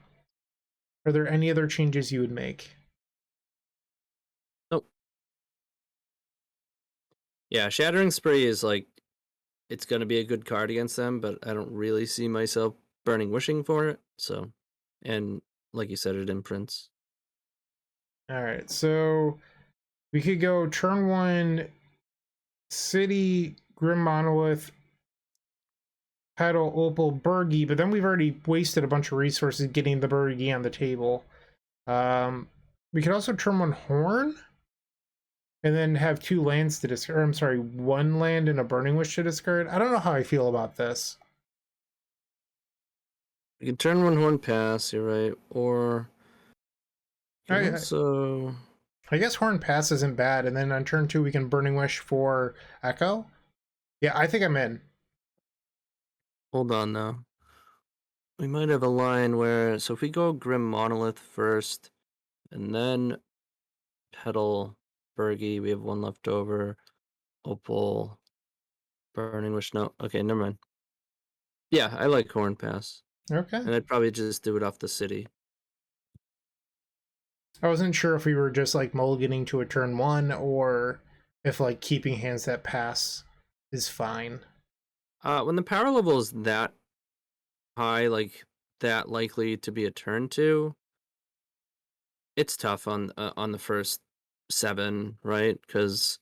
Are there any other changes you would make? Nope. Yeah, shattering spree is like, it's going to be a good card against them, but I don't really see myself burning wishing for it. So, and like you said, it imprints. All right, so we could go turn 1 City, Grim Monolith, Petal, Opal, Birgi, but then we've already wasted a bunch of resources getting the Birgi on the table. We could also turn 1 Horn, and then have 2 lands to discard. Or, I'm sorry, 1 land and a Burning Wish to discard. I don't know how I feel about this. You can turn 1 Horn pass, you're right, or... So I guess Horn pass isn't bad, and then on turn 2 we can Burning Wish for Echo. Yeah, I think I'm in. Hold on now. We might have a line where, so if we go Grim Monolith first, and then Petal, Birgi, we have 1 left over. Opal, Burning Wish, no. Okay, never mind. Yeah, I like Horn Pass. Okay. And I'd probably just do it off the city. I wasn't sure if we were just like mulliganing to a turn 1, or if like keeping hands that pass is fine. When the power level is that high, like that likely to be a turn 2, it's tough on the first 7, right? Because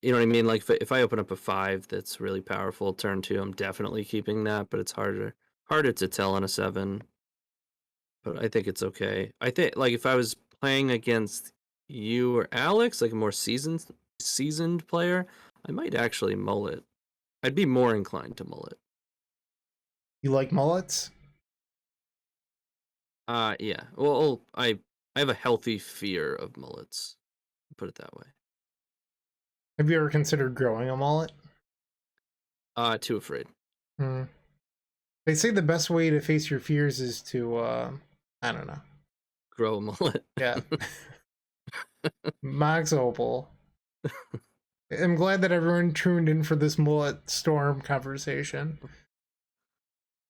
you know what I mean. Like if I open up a 5 that's really powerful, turn 2, I'm definitely keeping that. But it's harder to tell on a 7. But I think it's okay. I think like if I was playing against you or Alex, like a more seasoned player, I might actually mull it. I'd be more inclined to mull it. You like mullets? Yeah. Well, I have a healthy fear of mullets. Put it that way. Have you ever considered growing a mullet? Too afraid. They say the best way to face your fears is to, I don't know. Grow a mullet. Yeah. Max Opal. I'm glad that everyone tuned in for this mullet storm conversation.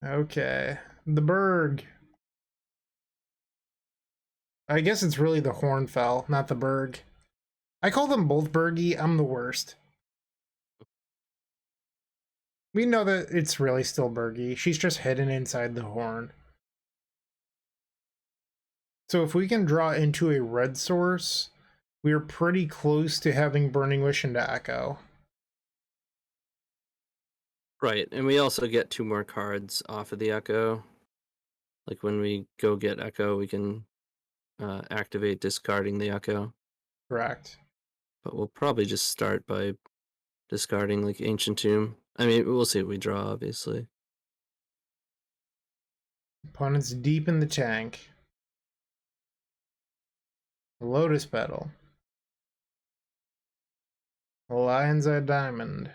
Okay. The Berg. I guess it's really the Hornfell, not the Berg. I call them both Birgi. I'm the worst. We know that it's really still Birgi. She's just hidden inside the horn. So if we can draw into a red source, we're pretty close to having Burning Wish into Echo. Right, and we also get 2 more cards off of the Echo. Like when we go get Echo, we can activate discarding the Echo. Correct. But we'll probably just start by discarding like Ancient Tomb. I mean, we'll see what we draw, obviously. Opponent's deep in the tank. Lotus Petal. Lion's Eye Diamond.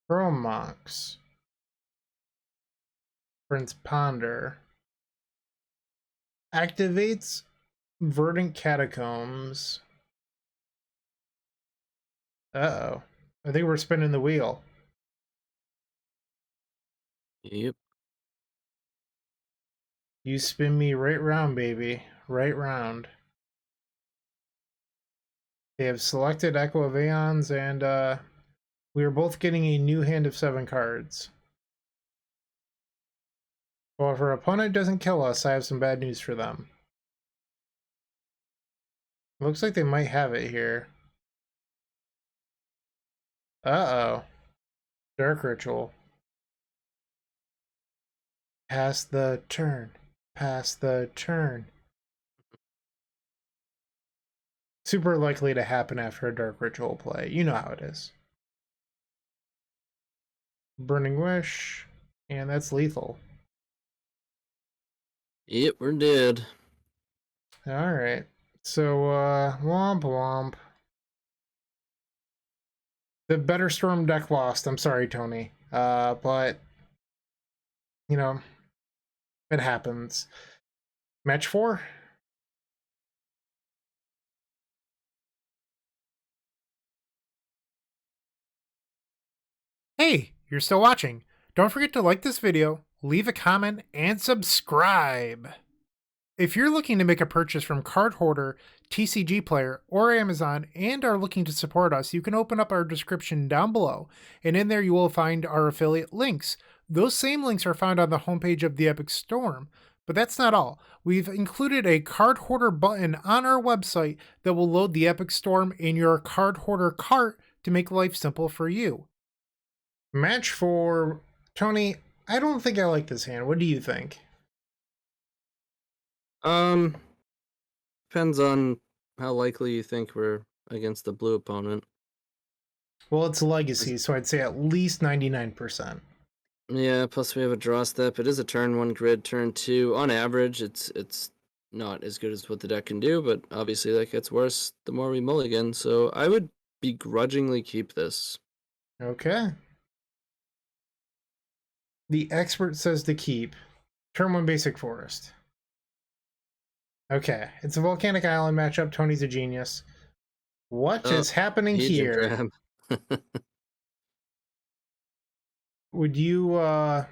Chrome Mox. Prince Ponder. Activates Verdant Catacombs. Uh-oh. I think we're spinning the wheel. Yep. You spin me right round, baby. Right round. They have selected Echo of Aeons, and we are both getting a new hand of 7 cards. Well, if our opponent doesn't kill us, I have some bad news for them. Looks like they might have it here. Uh-oh. Dark Ritual. Pass the turn. Pass the turn. Super likely to happen after a Dark Ritual play. You know how it is. Burning Wish. And that's lethal. Yep, we're dead. Alright. So, womp womp. The Better Storm deck lost. I'm sorry, Tony. But, you know, it happens. Match 4? Hey, you're still watching. Don't forget to like this video, leave a comment, and subscribe. If you're looking to make a purchase from Card Hoarder, TCG Player, or Amazon and are looking to support us, you can open up our description down below, and in there you will find our affiliate links. Those same links are found on the homepage of the Epic Storm. But that's not all. We've included a Card Hoarder button on our website that will load the Epic Storm in your Card Hoarder cart to make life simple for you. Match 4. Tony, I don't think I like this hand. What do you think? Depends on how likely you think we're against the blue opponent. Well, it's Legacy, so I'd say at least 99%. Yeah, plus we have a draw step. It is a turn 1 grid, turn 2. On average, it's not as good as what the deck can do, but obviously that gets worse the more we mulligan, so I would begrudgingly keep this. Okay. The expert says to keep. Turn 1 Basic Forest. Okay, it's a Volcanic Island matchup. Tony's a genius. What is happening here? Would you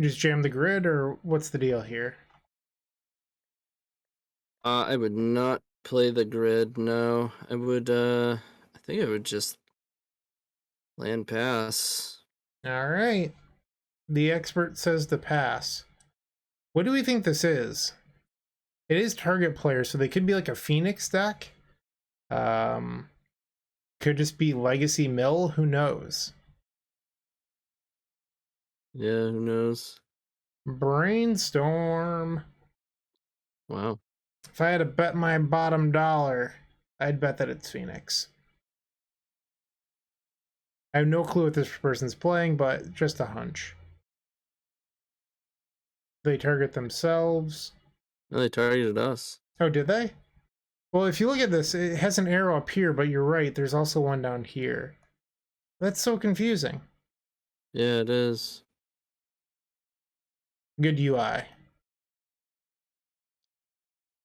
just jam the grid, or what's the deal here? I would not play the grid, no. I would, I think I would just land pass. Alright. The expert says to pass. What do we think this is? It is target player, so they could be like a Phoenix deck. Could just be Legacy Mill, who knows? Yeah, who knows? Brainstorm. Wow. If I had to bet my bottom dollar, I'd bet that it's Phoenix. I have no clue what this person's playing, but just a hunch. They target themselves. No, they targeted us. Oh, did they? Well, if you look at this, it has an arrow up here, but you're right, there's also one down here. That's so confusing. Yeah, it is. Good UI.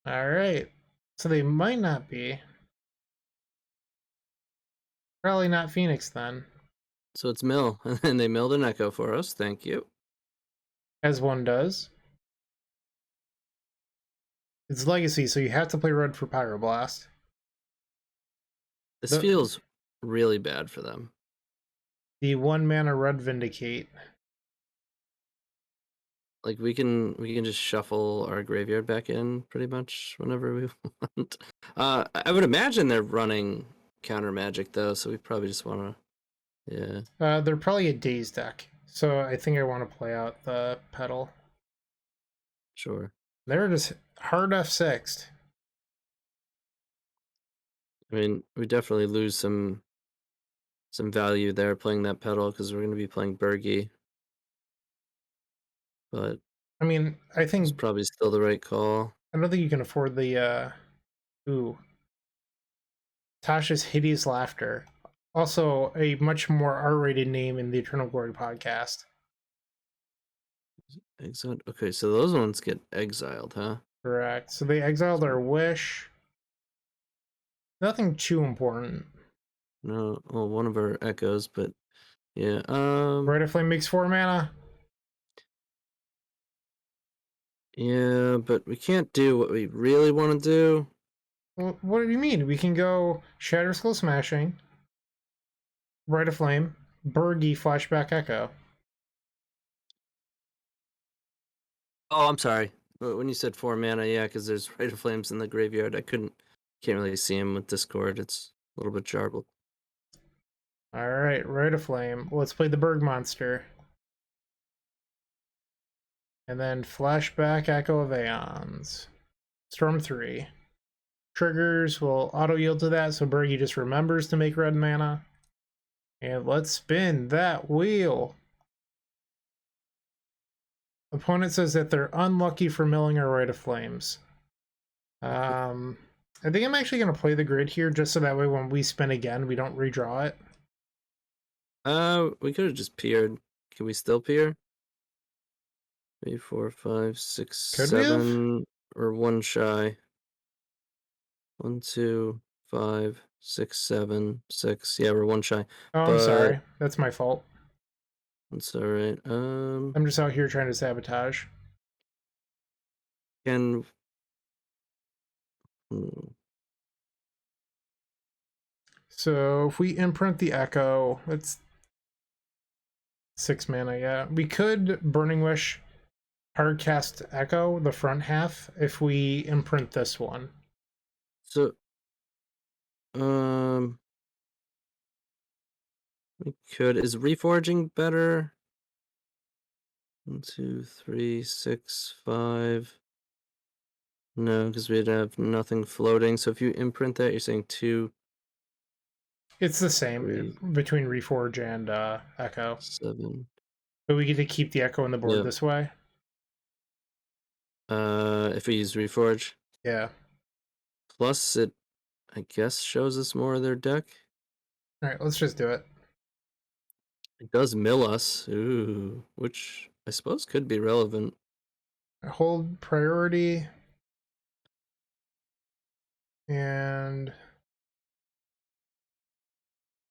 Alright. So they might not be. Probably not Phoenix then. So it's mill, and they milled an echo for us. Thank you. As one does. It's Legacy, so you have to play red for Pyroblast. This feels really bad for them. The 1-mana red Vindicate. Like we can just shuffle our graveyard back in pretty much whenever we want. I would imagine they're running counter magic though, so we probably just want to, yeah. They're probably a Daze deck, so I think I want to play out the Petal. Sure. They're just hard F6'd. I mean, we definitely lose some value there playing that Petal because we're going to be playing Birgi. But I mean, I It's think probably still the right call. I don't think you can afford the ooh, Tasha's hideous laughter. Also, a much more R-rated name in the Eternal Glory podcast. Exiled. Okay, so those ones get exiled, huh? Correct. So they exiled our wish. Nothing too important. No, well, one of our echoes, but yeah. Rite of Flame makes 4 mana. Yeah, but we can't do what we really want to do. Well, what do you mean? We can go Shatter Skull Smashing, Rite of Flame, Birgi, Flashback Echo. Oh, I'm sorry. When you said 4 mana, yeah, because there's Rite of Flames in the graveyard. Can't really see him with Discord. It's a little bit jarbled. All right, Rite of Flame. Let's play the Berg monster. And then Flashback Echo of Aeons. Storm 3. Triggers will auto yield to that, so Birgi just remembers to make red mana. And let's spin that wheel. Opponent says that they're unlucky for milling our Rite of Flames. I think I'm actually going to play the grid here just so that way when we spin again, we don't redraw it. We could have just peered. Can we still peer? 3, 4, 5, 6, Could we have? 7, or one shy. 1, 2, 5, 6, 7, 6. Yeah, we're one shy. Oh, I'm But sorry. That's my fault. it's all right. I'm just out here trying to sabotage. Can hmm, So if we imprint the Echo, it's 6 mana, yeah. We could Burning Wish hardcast Echo, the front half, if we imprint this one. so we could. Is reforging better? 1, 2, 3, 6, 5. No, because we'd have nothing floating. So if you imprint that, you're saying 2, It's the same 3, between Reforge and Echo. 7. But we get to keep the Echo on the board Yep. this way. If we use reforge. Yeah. Plus, it, I guess, shows us more of their deck. All right, let's just do it. It does mill us. Ooh, which I suppose could be relevant. Hold priority. And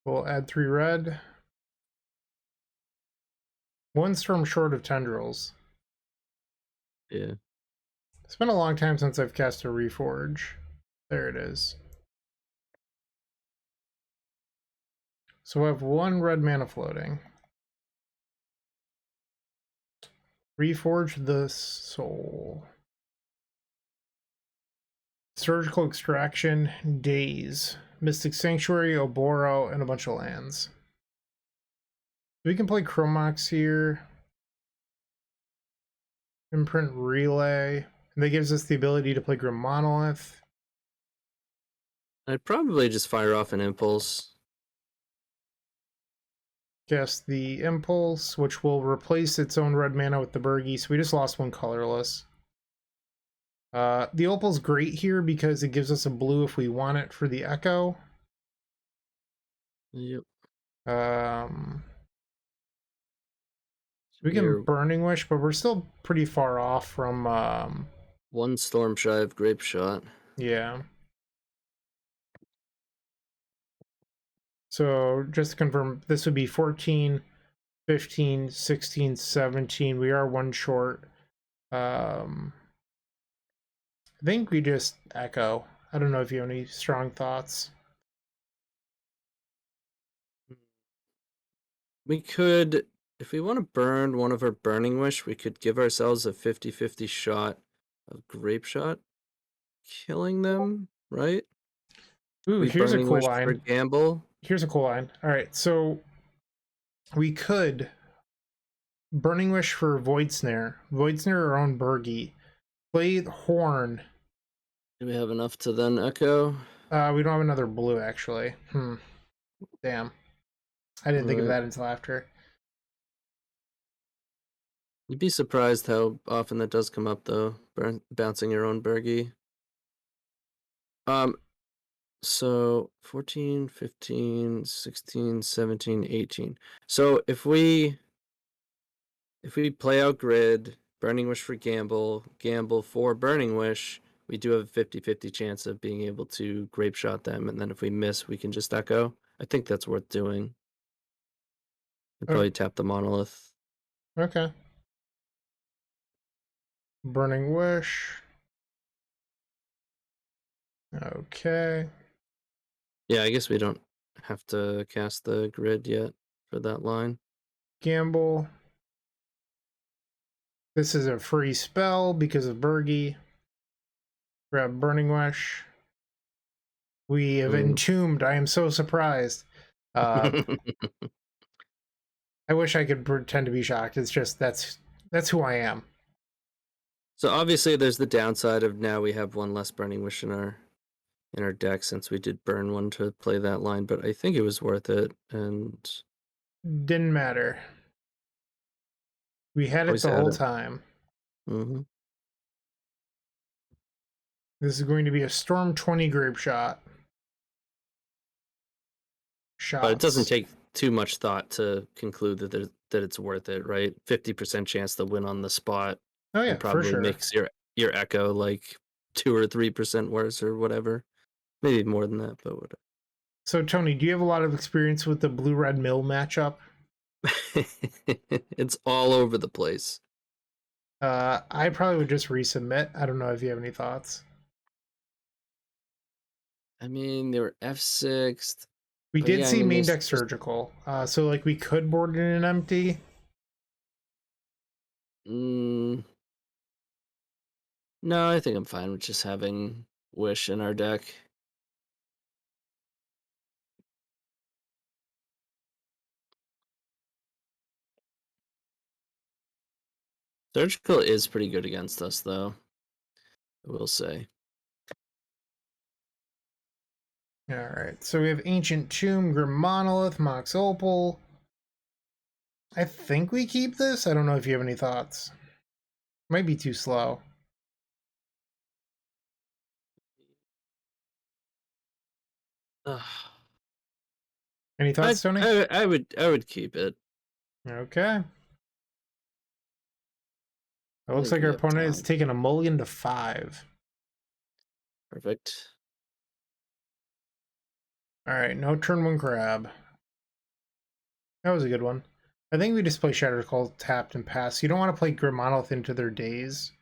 we'll add 3 red. 1 storm short of tendrils. Yeah. It's been a long time since I've cast a Reforge. There it is. So I have 1 red mana floating. Reforge the Soul. Surgical Extraction, Daze. Mystic Sanctuary, Oboro, and a bunch of lands. We can play Chromox here. Imprint Relay. And that gives us the ability to play Grim Monolith. I'd probably just fire off an impulse. Cast the Impulse, which will replace its own red mana with the Birgi, so we just lost 1 colorless. The Opal's great here because it gives us a blue if we want it for the Echo. Yep. We can Burning Wish, but we're still pretty far off from 1 storm shy of Grape Shot. yeah. So just to confirm, this would be 14, 15, 16, 17. We are 1 short. I think we just Echo. I don't know if you have any strong thoughts. We could, if we want to burn one of our Burning Wish, we could give ourselves a 50-50 shot of Grape Shot, killing them, right? Ooh, We here's a Burning cool Wish for line. gamble. Here's a cool line. All right, so we could Burning Wish for Void Snare our own Birgi. Play Horn. Do we have enough to then Echo? We don't have another blue, actually. Damn. I didn't think of that until after. You'd be surprised how often that does come up, though, bouncing your own Birgi. So 14, 15, 16, 17, 18. So if we play out grid, Burning Wish for gamble, gamble for Burning Wish, we do have a 50-50 chance of being able to grape shot them, and then if we miss, we can just echo. I think that's worth doing. I'd Oh, probably tap the monolith. okay. Burning Wish. Okay. Yeah, I guess we don't have to cast the grid yet for that line. Gamble. This is a free spell because of Birgi. Grab Burning Wish. We have entombed. I am so surprised. I wish I could pretend to be shocked. It's just that's who I am. So obviously there's the downside of now we have one less Burning Wish in our deck since we did burn one to play that line, but I think it was worth it, and Didn't matter. We had it always the had whole it. time. Mm-hmm. This is going to be a Storm 20 grape shot. Shots. But it doesn't take too much thought to conclude that it's worth it, right? 50% chance to win on the spot. Oh yeah, and probably for sure. makes your echo like 2 or 3% worse or whatever. Maybe more than that, but whatever. So Tony, do you have a lot of experience with the blue-red mill matchup? It's all over the place. I probably would just resubmit. I don't know if you have any thoughts. I mean, they were F6. We did yeah, see I mean, main deck surgical, so like we could board it in an empty. No, I think I'm fine with just having Wish in our deck. Surgical is pretty good against us, though. I will say. All right, so we have Ancient Tomb, Grim Monolith, Mox Opal. I think we keep this. I don't know if you have any thoughts. Might be too slow. Ugh. Any thoughts, Tony? I would keep it. Okay. It I looks think like we our have opponent is time. taking a mulligan to 5. Perfect. All right, no turn 1 grab. That was a good one. I think we just play Shatter Call tapped and pass. You don't want to play Grim Monolith into their days.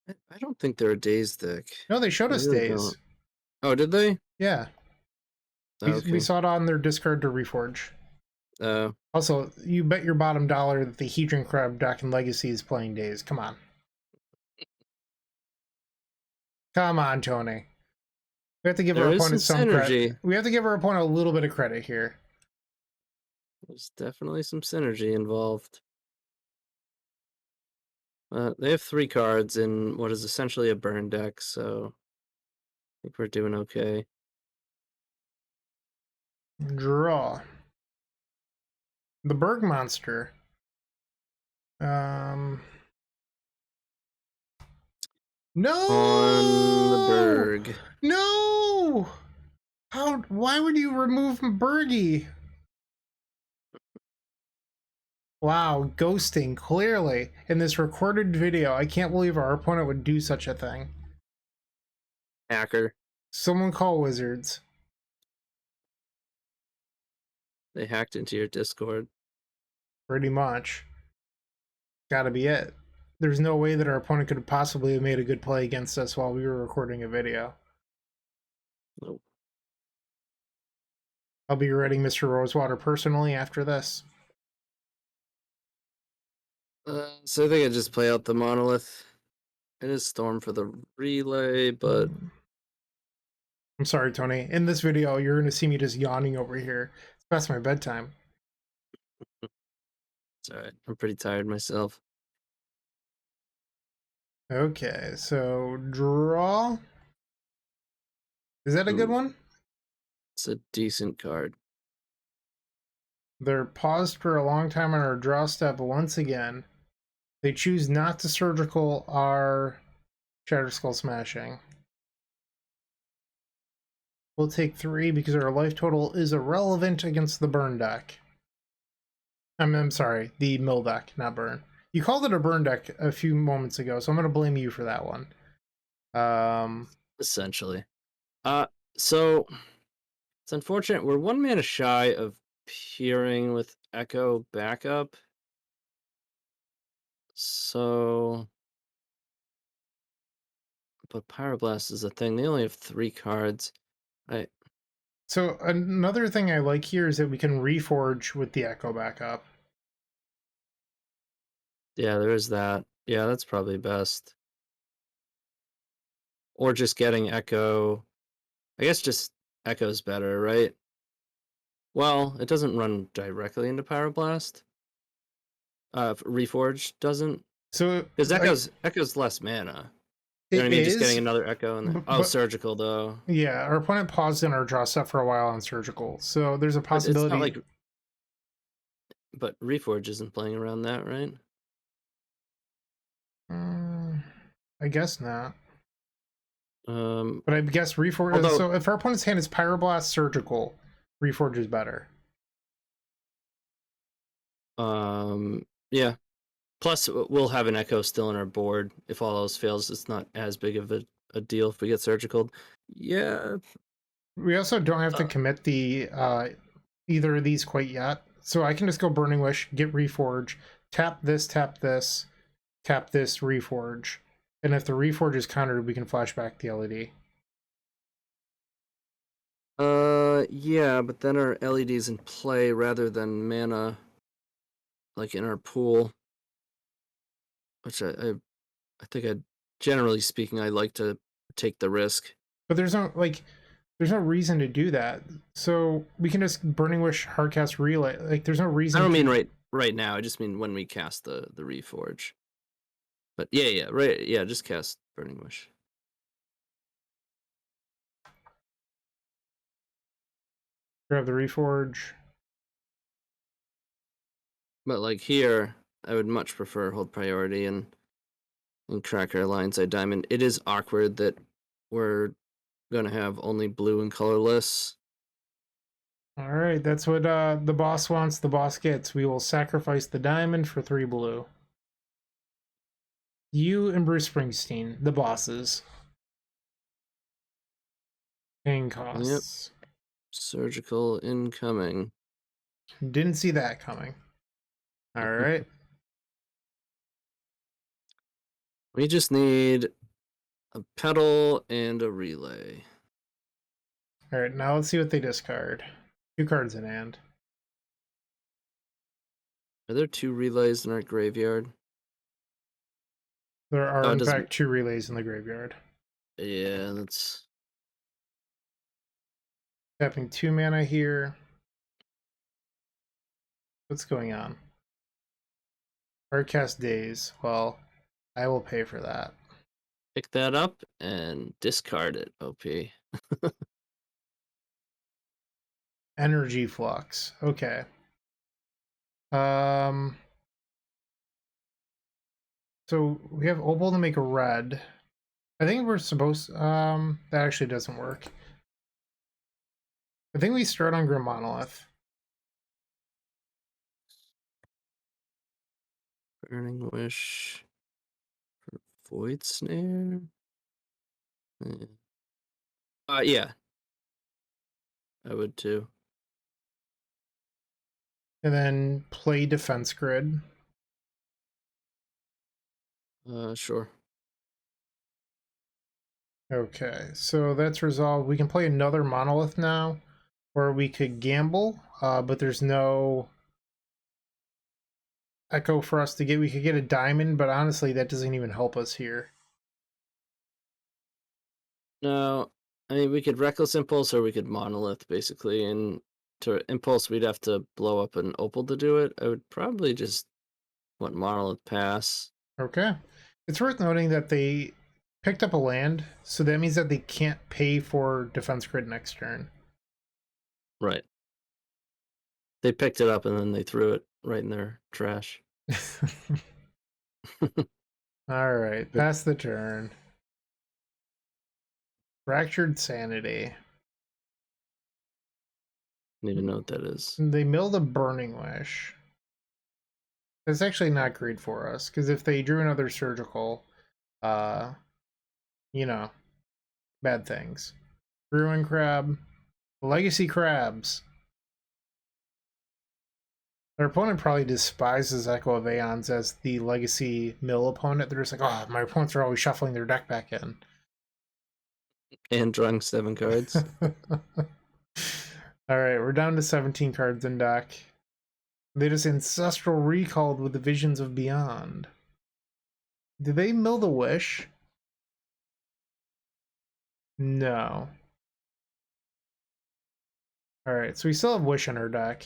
I don't think they're a Daze deck. No, they showed I us really days. don't. Oh, did they? Yeah. Oh, We saw it on their discard to Reforge. okay. Also, you bet your bottom dollar that the Hedron Crab deck in Legacy is playing days. Come on. Come on, Tony. We have to give our There is opponent some some credit. synergy. We have to give our opponent a little bit of credit here. There's definitely some synergy involved. They have 3 cards in what is essentially a burn deck, so I think we're doing okay. Draw. The Berg Monster. No! On the Berg. No! Why would you remove Birgi? Wow, ghosting, clearly. In this recorded video, I can't believe our opponent would do such a thing. Hacker. Someone call wizards. They hacked into your Discord. Pretty much. Gotta be it. There's no way that our opponent could possibly have made a good play against us while we were recording a video. Nope. I'll be writing Mr. Rosewater personally after this. So I think I just play out the Monolith. It is Storm for the relay, but I'm sorry, Tony. In this video, you're going to see me just yawning over here. It's past my bedtime. it's alright. I'm pretty tired myself. Okay, so draw. Is that a good one? It's a decent card. They're paused for a long time on our draw step once again. They choose not to surgical our Shatter Skull Smashing. We'll take 3 because our life total is irrelevant against the burn deck. I'm sorry, the mill deck, not burn. You called it a burn deck a few moments ago, so I'm going to blame you for that one. Essentially. So it's unfortunate. We're 1 mana shy of peering with Echo backup. So, but Pyroblast is a thing. They only have 3 cards. So another thing I like here is that we can reforge with the Echo backup. Yeah, there is that. Yeah, that's probably best. Or just getting Echo. I guess just Echo's better, right? Well, it doesn't run directly into Pyroblast. Reforged doesn't. So Because Echo's less mana. You know what I it mean? Just getting is, another Echo and but surgical though. yeah, our opponent paused in our draw step for a while on surgical, so there's a But it's not possibility. like. But Reforge isn't playing around that, right? I guess not. But I guess Reforge. Although, so if our opponent's hand is Pyroblast Surgical, Reforge is better. yeah. Plus, we'll have an Echo still on our board. If all else fails, it's not as big of a deal if we get surgical. Yeah. We also don't have to commit the either of these quite yet. So I can just go Burning Wish, get Reforge, tap this, tap this, Reforge. And if the Reforge is countered, we can flash back the LED. Yeah, but then our LED's in play rather than mana, like in our pool. Which I think generally speaking, I like to take the risk. But there's no reason to do that. So we can just Burning Wish, Hardcast, Relay. Like there's no reason. I don't mean right now. I just mean when we cast the Reforge. But yeah, just cast Burning Wish. Grab the Reforge. But like here, I would much prefer hold priority and crack our Lionside Diamond. It is awkward that we're gonna have only blue and colorless. All right, that's what the boss wants. The boss gets. We will sacrifice the diamond for 3 blue. You and Bruce Springsteen, the bosses. Paying costs. Yep. Surgical incoming. Didn't see that coming. All right. We just need a pedal and a relay. All right, now let's see what they discard. 2 cards in hand. Are there 2 relays in our graveyard? There are, in fact, 2 relays in the graveyard. Yeah, that's... Tapping 2 mana here. What's going on? Hardcast Days. Well, I will pay for that. Pick that up and discard it, OP. Energy Flux. Okay. So we have Opal to make a red. I think we're supposed that actually doesn't work. I think we start on Grim Monolith. Burning Wish for Void Snare. Yeah. I would too. And then play Defense Grid. Sure. Okay, so that's resolved. We can play another Monolith now, or we could gamble, but there's no Echo for us to get. We could get a diamond, but honestly, that doesn't even help us here. No, I mean, we could Reckless Impulse or we could Monolith, basically. And to Impulse, we'd have to blow up an Opal to do it. I would probably just let Monolith pass. Okay. It's worth noting that they picked up a land, so that means that they can't pay for Defense Grid next turn. Right. They picked it up and then they threw it right in their trash. All right, pass the turn. Fractured Sanity. Need to know what that is. They milled a Burning Wish. That's actually not great for us, because if they drew another Surgical, uh, you know, bad things. Ruin Crab. Legacy Crabs. Their opponent probably despises Echo of Aeons as the Legacy Mill opponent. They're just like, oh, my opponents are always shuffling their deck back in. And drawing 7 cards. Alright, we're down to 17 cards in deck. They just Ancestral Recalled with the Visions of Beyond. Did they mill the Wish? No. Alright, so we still have Wish in our deck.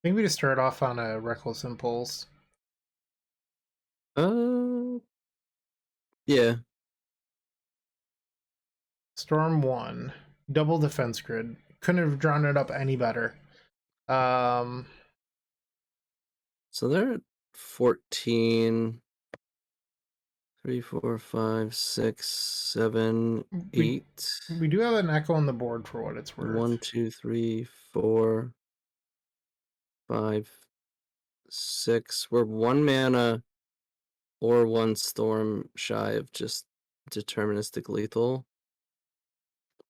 I think we just start off on a Reckless Impulse. Yeah. Storm 1. Double Defense Grid. Couldn't have drawn it up any better. So they're at 14. 3, 4, 5, 6, 7, 8. We do have an Echo on the board for what it's worth. 1, 2, 3, 4, 5, 6. We're 1 mana or 1 storm shy of just deterministic lethal.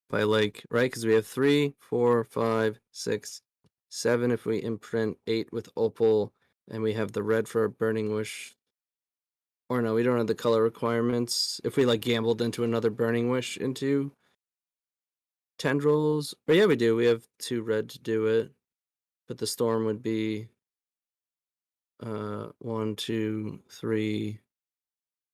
By like, right? Because we have 3, 4, 5, 6, 7 if we imprint, 8 with Opal, and we have the red for our Burning Wish. Or no, we don't have the color requirements. If we like gambled into another Burning Wish into Tendrils. Or yeah, we do. We have 2 red to do it. But the storm would be 1, 2, 3.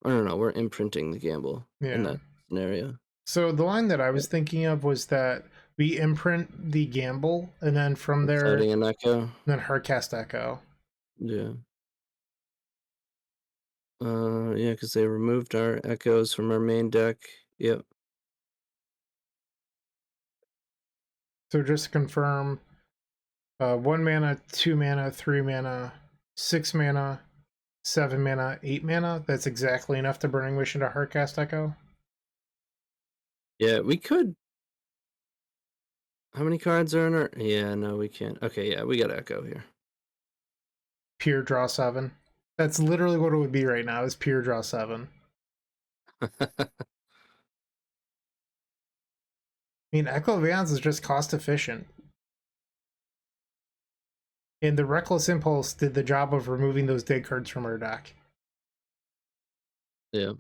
I don't know. We're imprinting the gamble in that scenario. So the line that I was thinking of was that we imprint the gamble, and then from there, Floating an Echo. then Hardcast Echo. Yeah. Yeah, because they removed our echoes from our main deck. Yep. So just to confirm, 1 mana, 2 mana, 3 mana, 6 mana, 7 mana, 8 mana. That's exactly enough to Burning Wish into Hardcast Echo. Yeah, we could. How many cards are in our? Yeah, no, we can't. Okay, yeah, we got Echo here. Pure draw 7. That's literally what it would be right now, is pure draw 7. I mean, Echo of Aeons is just cost efficient. And the Reckless Impulse did the job of removing those dead cards from our deck. Yeah.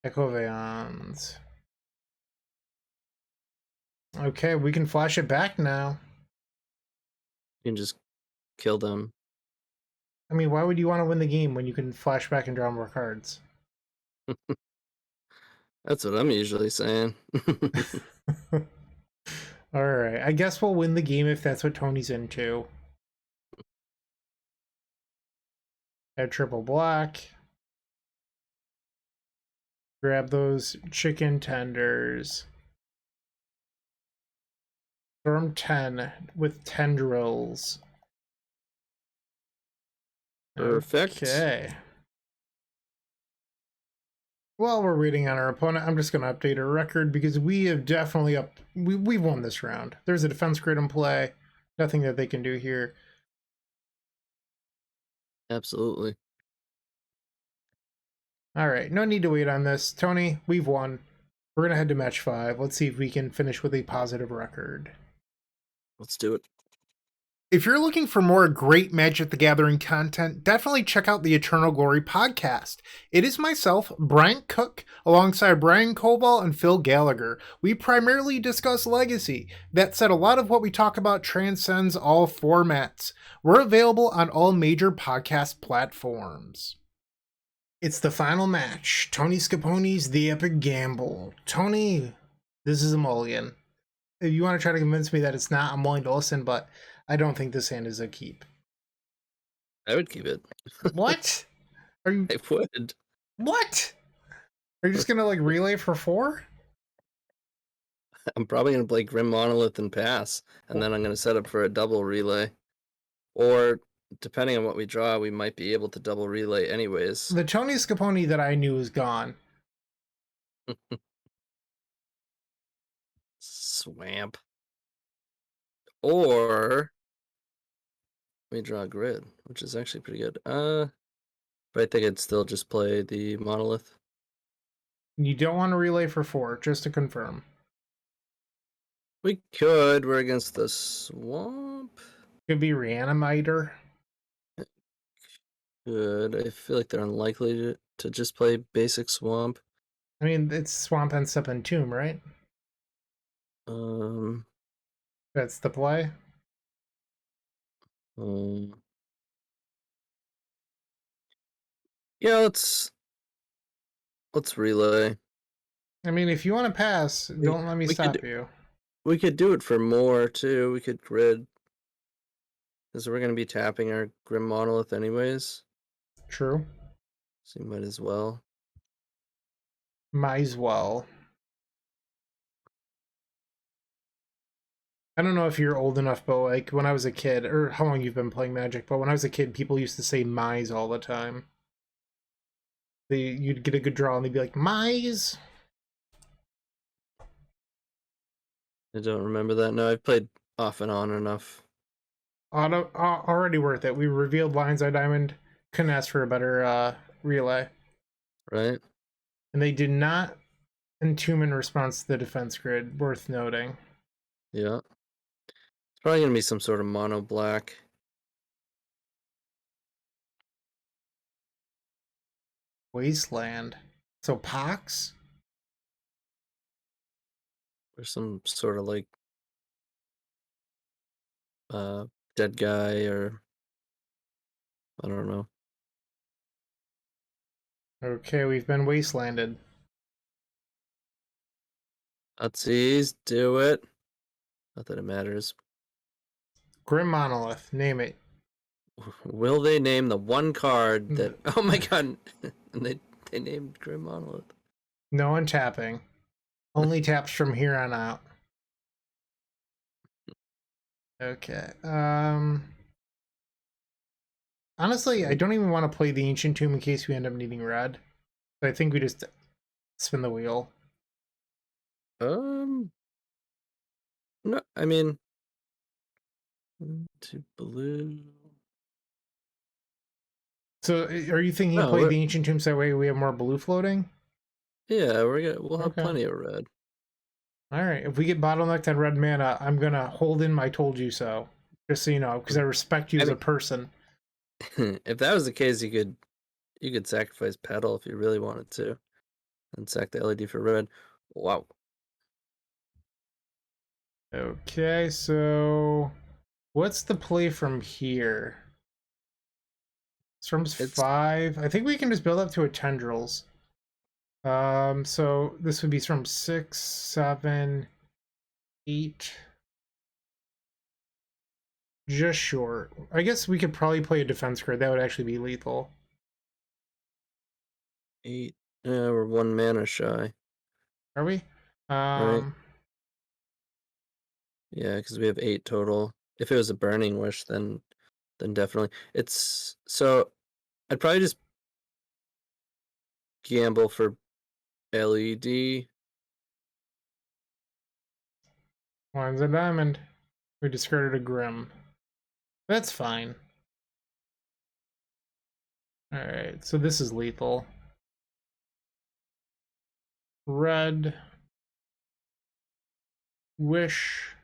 Echo of Aeons. Okay, we can flash it back now. You can just kill them. I mean, why would you want to win the game when you can flash back and draw more cards? That's what I'm usually saying. Alright, I guess we'll win the game if that's what Tony's into. Add triple black. Grab those chicken tenders. Storm 10 with tendrils. Perfect. Okay. While we're waiting on our opponent, I'm just going to update our record because we have definitely we've won this round. There's a defense grid in play. Nothing that they can do here. Absolutely. All right, no need to wait on this. Tony, we've won. We're going to head to match 5. Let's see if we can finish with a positive record. Let's do it. If you're looking for more great Magic the Gathering content, definitely check out the Eternal Glory podcast. It is myself, Bryant Cook, alongside Brian Koval and Phil Gallagher. We primarily discuss Legacy. That said, a lot of what we talk about transcends all formats. We're available on all major podcast platforms. It's the final match. TonyScapone's The Epic Gamble. Tony, this is a mulligan. If you want to try to convince me that it's not, I'm willing to listen, but I don't think this hand is a keep. I would keep it. What? Are you? I would. What? Are you just gonna like relay for 4? I'm probably gonna play Grim Monolith and pass, and then I'm gonna set up for a double relay. Or depending on what we draw, we might be able to double relay anyways. The TonyScapone that I knew is gone. Swamp. Or we draw a grid, which is actually pretty good. But I think I'd still just play the monolith. You don't want to relay for 4, just to confirm. We could. We're against the swamp. Could be Reanimator. Good. I feel like they're unlikely to just play basic swamp. I mean, it's Swamp and Step and Tomb, right? That's the play. Yeah, let's relay. I mean, if you want to pass, don't let me stop you. We could do it for more too. We could grid, because we're gonna be tapping our Grim Monolith anyways. True. So you might as well. Might as well. I don't know if you're old enough, but like when I was a kid, or how long you've been playing Magic, but when I was a kid, people used to say "mize" all the time. You'd get a good draw and they'd be like, "mize." I don't remember that. No, I've played off and on enough. Already worth it. We revealed Lion's Eye Diamond. Couldn't ask for a better relay. Right. And they did not entomb in response to the defense grid. Worth noting. Yeah. It's probably gonna be some sort of mono black. Wasteland. So Pox? Or some sort of like dead guy, or I don't know. Okay, we've been wastelanded. Utsies, do it. Not that it matters. Grim Monolith, name it. Will they name the one card that? Oh my god! And they named Grim Monolith. No untapping. Only taps from here on out. Okay. Honestly, I don't even want to play the Ancient Tomb in case we end up needing red. So I think we just spin the wheel. No, I mean, to blue. So are you thinking No, play the Ancient Tomb so that way we have more blue floating? Yeah, we'll have plenty of red. Alright, if we get bottlenecked on red mana, I'm gonna hold in my told you so. Just so you know, because I respect you as a person. If that was the case, you could sacrifice Petal if you really wanted to. And sack the LED for red. Wow. Okay, so what's the play from here? Storm's 5. I think we can just build up to a tendrils. So this would be from 6, 7, 8. Just short. I guess we could probably play a defense card. That would actually be lethal. 8. We're 1 mana shy. Are we? Right. Yeah, because we have 8 total. If it was a Burning Wish, then definitely. It's so I'd probably just gamble for LED. Lines of Diamond. We discarded a Grim. That's fine. Alright, so this is lethal. Red. Wish.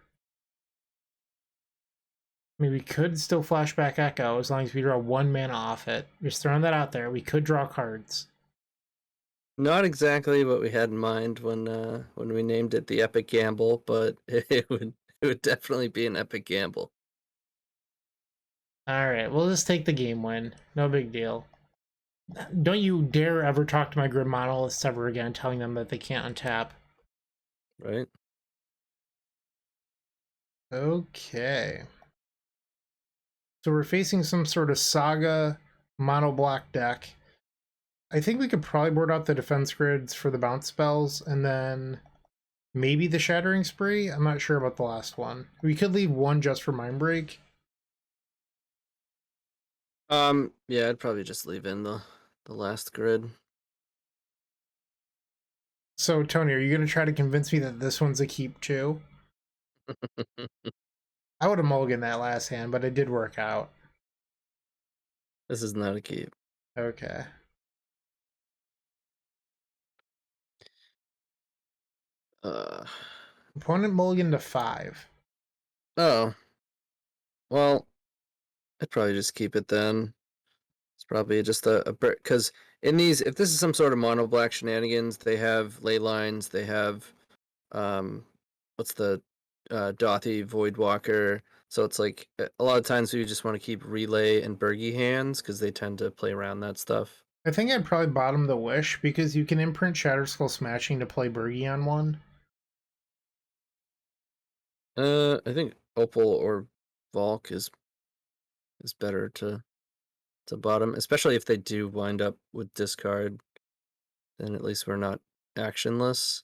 I mean, we could still Flashback Echo as long as we draw 1 mana off it. Just throwing that out there. We could draw cards. Not exactly what we had in mind when we named it the Epic Gamble, but it would definitely be an epic gamble. Alright, we'll just take the game win. No big deal. Don't you dare ever talk to my Grim Monoliths ever again, telling them that they can't untap. Right? Okay. So we're facing some sort of Saga mono black deck. I think we could probably board out the defense grids for the bounce spells, and then maybe the Shattering Spree. I'm not sure about the last one. We could leave one just for Mind Break. Yeah, I'd probably just leave in the last grid. So, Tony, are you going to try to convince me that this one's a keep too? I would have mulliganed that last hand, but it did work out. This is not a keep. Okay. Uh, Opponent mulligan to 5. oh. Well, I'd probably just keep it then. It's probably just a because in these, if this is some sort of mono black shenanigans, they have ley lines, they have what's the Dothy Voidwalker. So it's like a lot of times we just want to keep relay and Birgi hands because they tend to play around that stuff. I think I'd probably bottom the Wish because you can imprint Shatterskull Smashing to play Birgi on one. I think Opal or Volk is better to bottom, especially if they do wind up with discard. Then at least we're not actionless.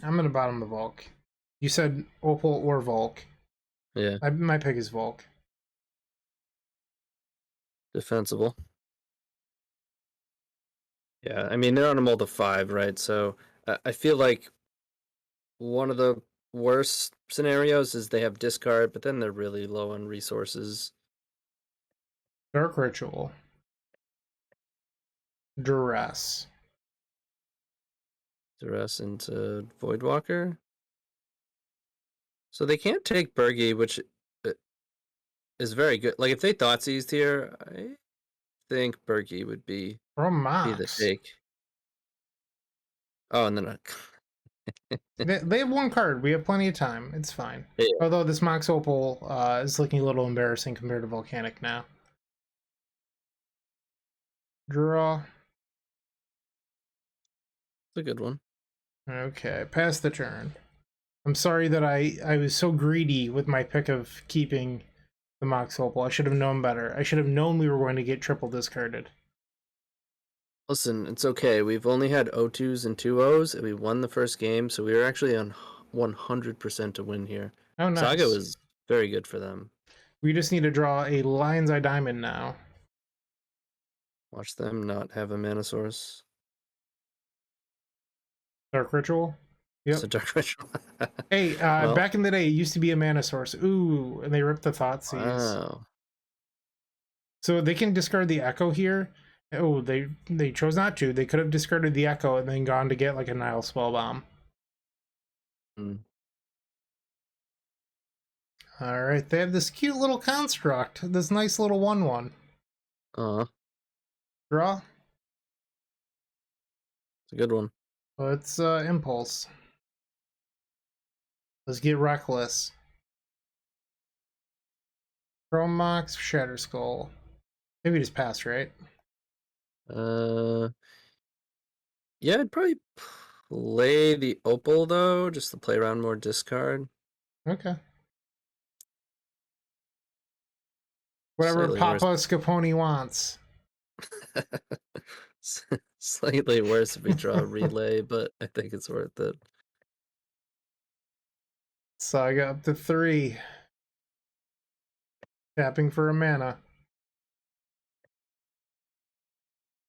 I'm going to bottom the Volk. You said Opal or Volk. Yeah, My pick is Volk. defensible. Yeah, I mean they're on a mold of 5, right? So I feel like one of the worst scenarios is they have discard, but then they're really low on resources. Dark Ritual. Duress. Duress into Voidwalker. So they can't take Birgi, which uh, is very good. Like if they thought seized here, I think Birgi would be From the Mox. take. Oh, and then They have one card. We have plenty of time. It's fine. yeah, Although this Mox Opal is looking a little embarrassing compared to Volcanic now. Draw. it's a good one. Okay, pass the turn. I'm sorry that I was so greedy with my pick of keeping the Mox Opal. I should have known better. I should have known we were going to get triple discarded. Listen, it's okay. We've only had O2s and 2-0s, and we won the first game, so we were actually on 100% to win here. Oh, Saga nice. was very good for them. We just need to draw a Lion's Eye Diamond now. Watch them not have a mana source. Dark Ritual? Yep. It's a dark ritual. Hey, well, back in the day, it used to be a mana source. Ooh, and they ripped the Thoughtseize. wow. So they can discard the Echo here. Oh, they chose not to. They could have discarded the Echo and then gone to get like a Nile Spellbomb. Mm. All right, they have this cute little construct. This nice little 1/1. Draw. It's a good one. Let's Impulse. Let's get reckless. Chrome Mox, Shatterskull. Maybe just pass, right? Yeah, I'd probably play the Opal though, just to play around more discard. Okay. Whatever Slightly worse. Papa Scapone wants. Slightly worse if we draw a relay, but I think it's worth it. Saga up to 3. Tapping for a mana.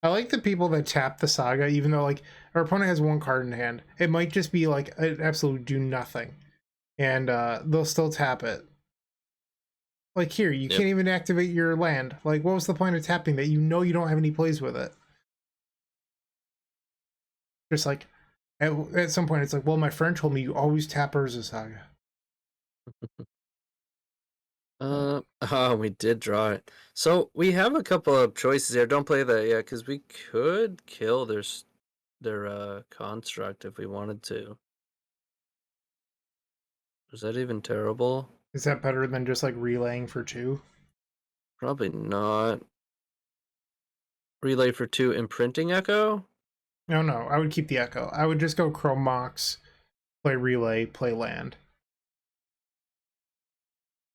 I like the people that tap the Saga, even though like our opponent has one card in hand. It might just be like an absolute do nothing, and they'll still tap it. Like here, you can't even activate your land. Like, what was the point of tapping that? You know you don't have any plays with it. Just like at some point, it's like, well, my friend told me you always tap Urza Saga. Oh, we did draw it. So we have a couple of choices here. Don't play that yet, because we could kill their construct if we wanted to. Is that even terrible? Is that better than just like relaying for 2? Probably not. Relay for 2, imprinting echo? No, I would keep the Echo. I would just go Chrome Mox, play relay, play land.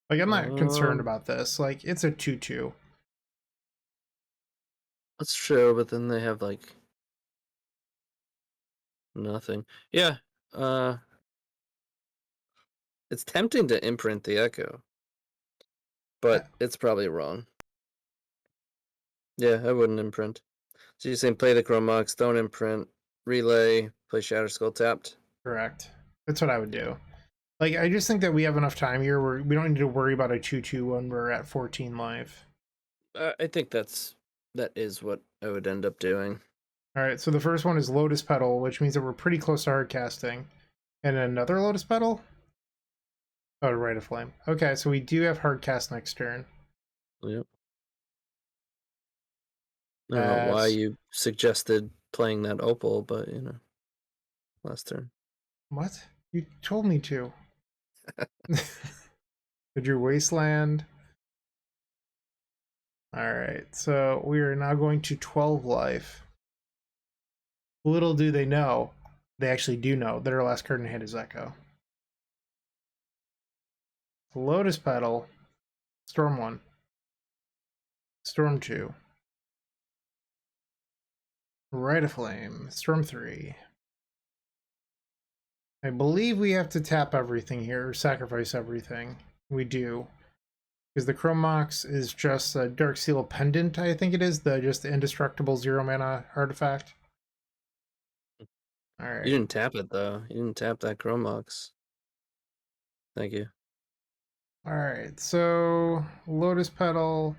Like, I'm not concerned about this. Like, it's a 2/2. That's true, but then they have like nothing. Yeah. It's tempting to imprint the echo, but it's probably wrong. Yeah, I wouldn't imprint. So you're saying play the Chrome Mox, don't imprint, relay, play Shatter Skull tapped? Correct. That's what I would do. Like, I just think that we have enough time here where we don't need to worry about a 2-2 when we're at 14 life. I think that is what I would end up doing. All right, so the first one is Lotus Petal, which means that we're pretty close to hard casting. And another Lotus Petal? Oh, Rite of Flame. Okay, so we do have hard cast next turn. Yep. I don't know why you suggested playing that Opal, but last turn. What? You told me to. Did your Wasteland? Alright, so we are now going to 12 life. Little do they know, they actually do know, that our last card in hand is Echo. Lotus Petal, Storm 1, Storm 2, Rite of Flame, Storm 3. I believe we have to tap everything here, or sacrifice everything. We do. Because the Chrome Mox is just a Dark Seal Pendant, I think it is, just the indestructible 0 mana artifact. Alright. You didn't tap it, though. You didn't tap that Chrome Mox. Thank you. Alright, so Lotus Petal.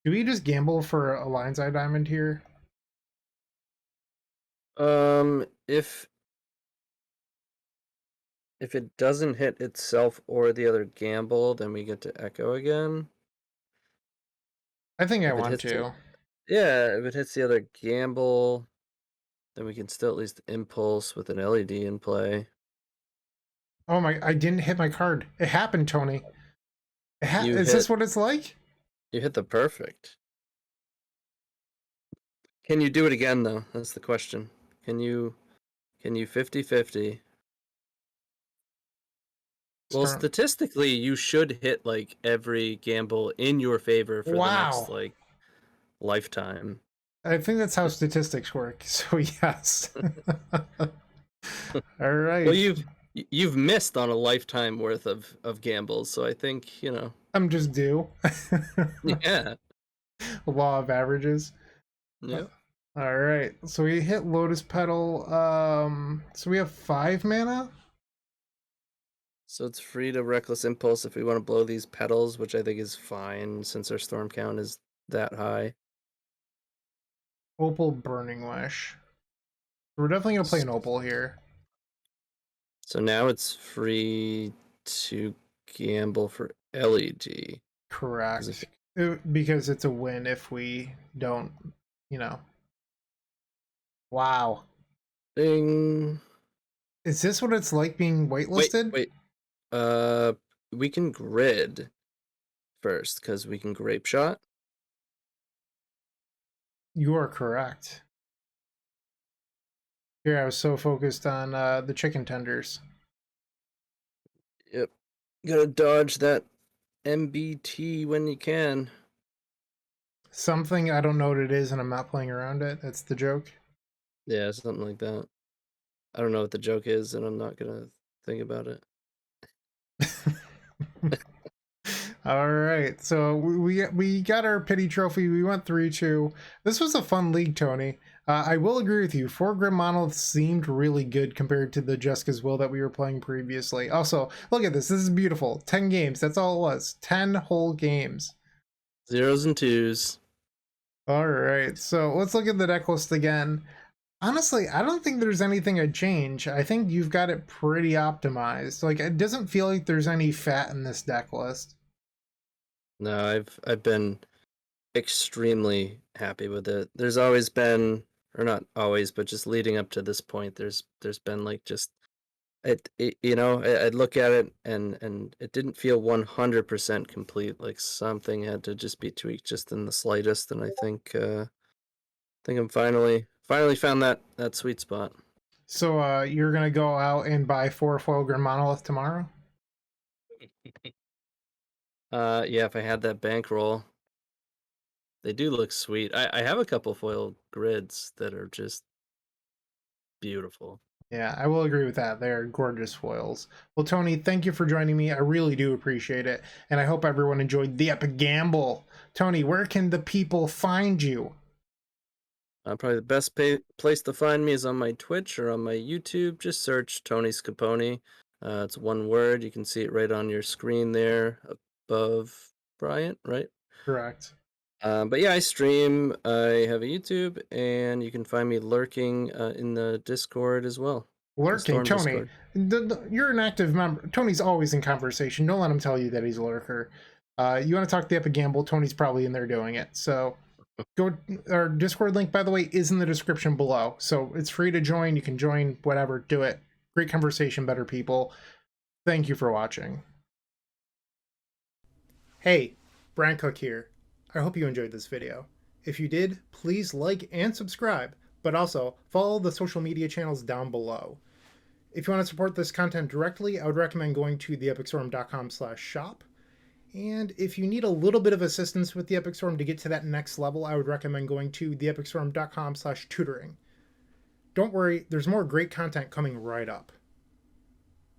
Do we just gamble for a Lion's Eye Diamond here? If it doesn't hit itself or the other gamble, then we get to Echo again. I think I want to. Yeah, if it hits the other gamble, then we can still at least impulse with an LED in play. Oh my, I didn't hit my card. It happened, Tony. Is this what it's like? You hit the perfect. Can you do it again, though? That's the question. Can you 50-50? Well, statistically, you should hit like every gamble in your favor for the next like lifetime. I think that's how statistics work. So yes. All right. Well, you've missed on a lifetime worth of gambles, so I think I'm just due. Yeah. Law of averages. Yep. All right. So we hit Lotus Petal. So we have 5 mana. So it's free to Reckless Impulse if we want to blow these petals, which I think is fine since our storm count is that high. Opal Burning Wish. We're definitely going to play an Opal here. So now it's free to gamble for LED. Correct. Because it's a win if we don't, Wow. Ding. Is this what it's like being waitlisted? Wait. We can grid first because we can grape shot. You are correct. Here, I was so focused on the chicken tenders. Yep. Gotta dodge that MBT when you can. Something, I don't know what it is, and I'm not playing around it. That's the joke. Yeah, something like that. I don't know what the joke is, and I'm not gonna think about it. All right, so we got our pity trophy. We went 3-2. This was a fun league, Tony. I will agree with you. 4 Grim Monolith seemed really good compared to the Jeskai Will that we were playing previously. Also, look at this. This is beautiful. 10 games. That's all it was. 10 whole games. 0s and 2s. All right, so let's look at the deck list again. Honestly, I don't think there's anything I'd change. I think you've got it pretty optimized. Like, it doesn't feel like there's any fat in this deck list. No, I've been extremely happy with it. There's always been, or not always, but just leading up to this point, there's been like just it I'd look at it and it didn't feel 100% complete. Like something had to just be tweaked just in the slightest, and I think I'm finally found that sweet spot. So you're gonna go out and buy 4 foil Grim Monolith tomorrow? Yeah, if I had that bankroll. They do look sweet. I have a couple foil grids that are just beautiful. Yeah, I will agree with that. They're gorgeous foils. Well, Tony, thank you for joining me. I really do appreciate it. And I hope everyone enjoyed the epic gamble Tony, where can the people find you? Probably the best place to find me is on my Twitch or on my YouTube. Just search TonyScapone. It's one word. You can see it right on your screen there above Bryant, right? Correct. But yeah, I stream. I have a YouTube, and you can find me lurking in the Discord as well. Lurking, Storm Tony. Discord. You're an active member. Tony's always in conversation. Don't let him tell you that he's a lurker. You want to talk the Epic Gamble? Tony's probably in there doing it. So go. Our Discord link, by the way, is in the description below. So it's free to join. You can join whatever. Do it. Great conversation, better people. Thank you for watching. Hey, Bryant Cook here. I hope you enjoyed this video. If you did, please like and subscribe, but also follow the social media channels down below. If you want to support this content directly, I would recommend going to theepicstorm.com/shop. And if you need a little bit of assistance with the Epic Storm to get to that next level, I would recommend going to theepicstorm.com/tutoring. Don't worry, there's more great content coming right up.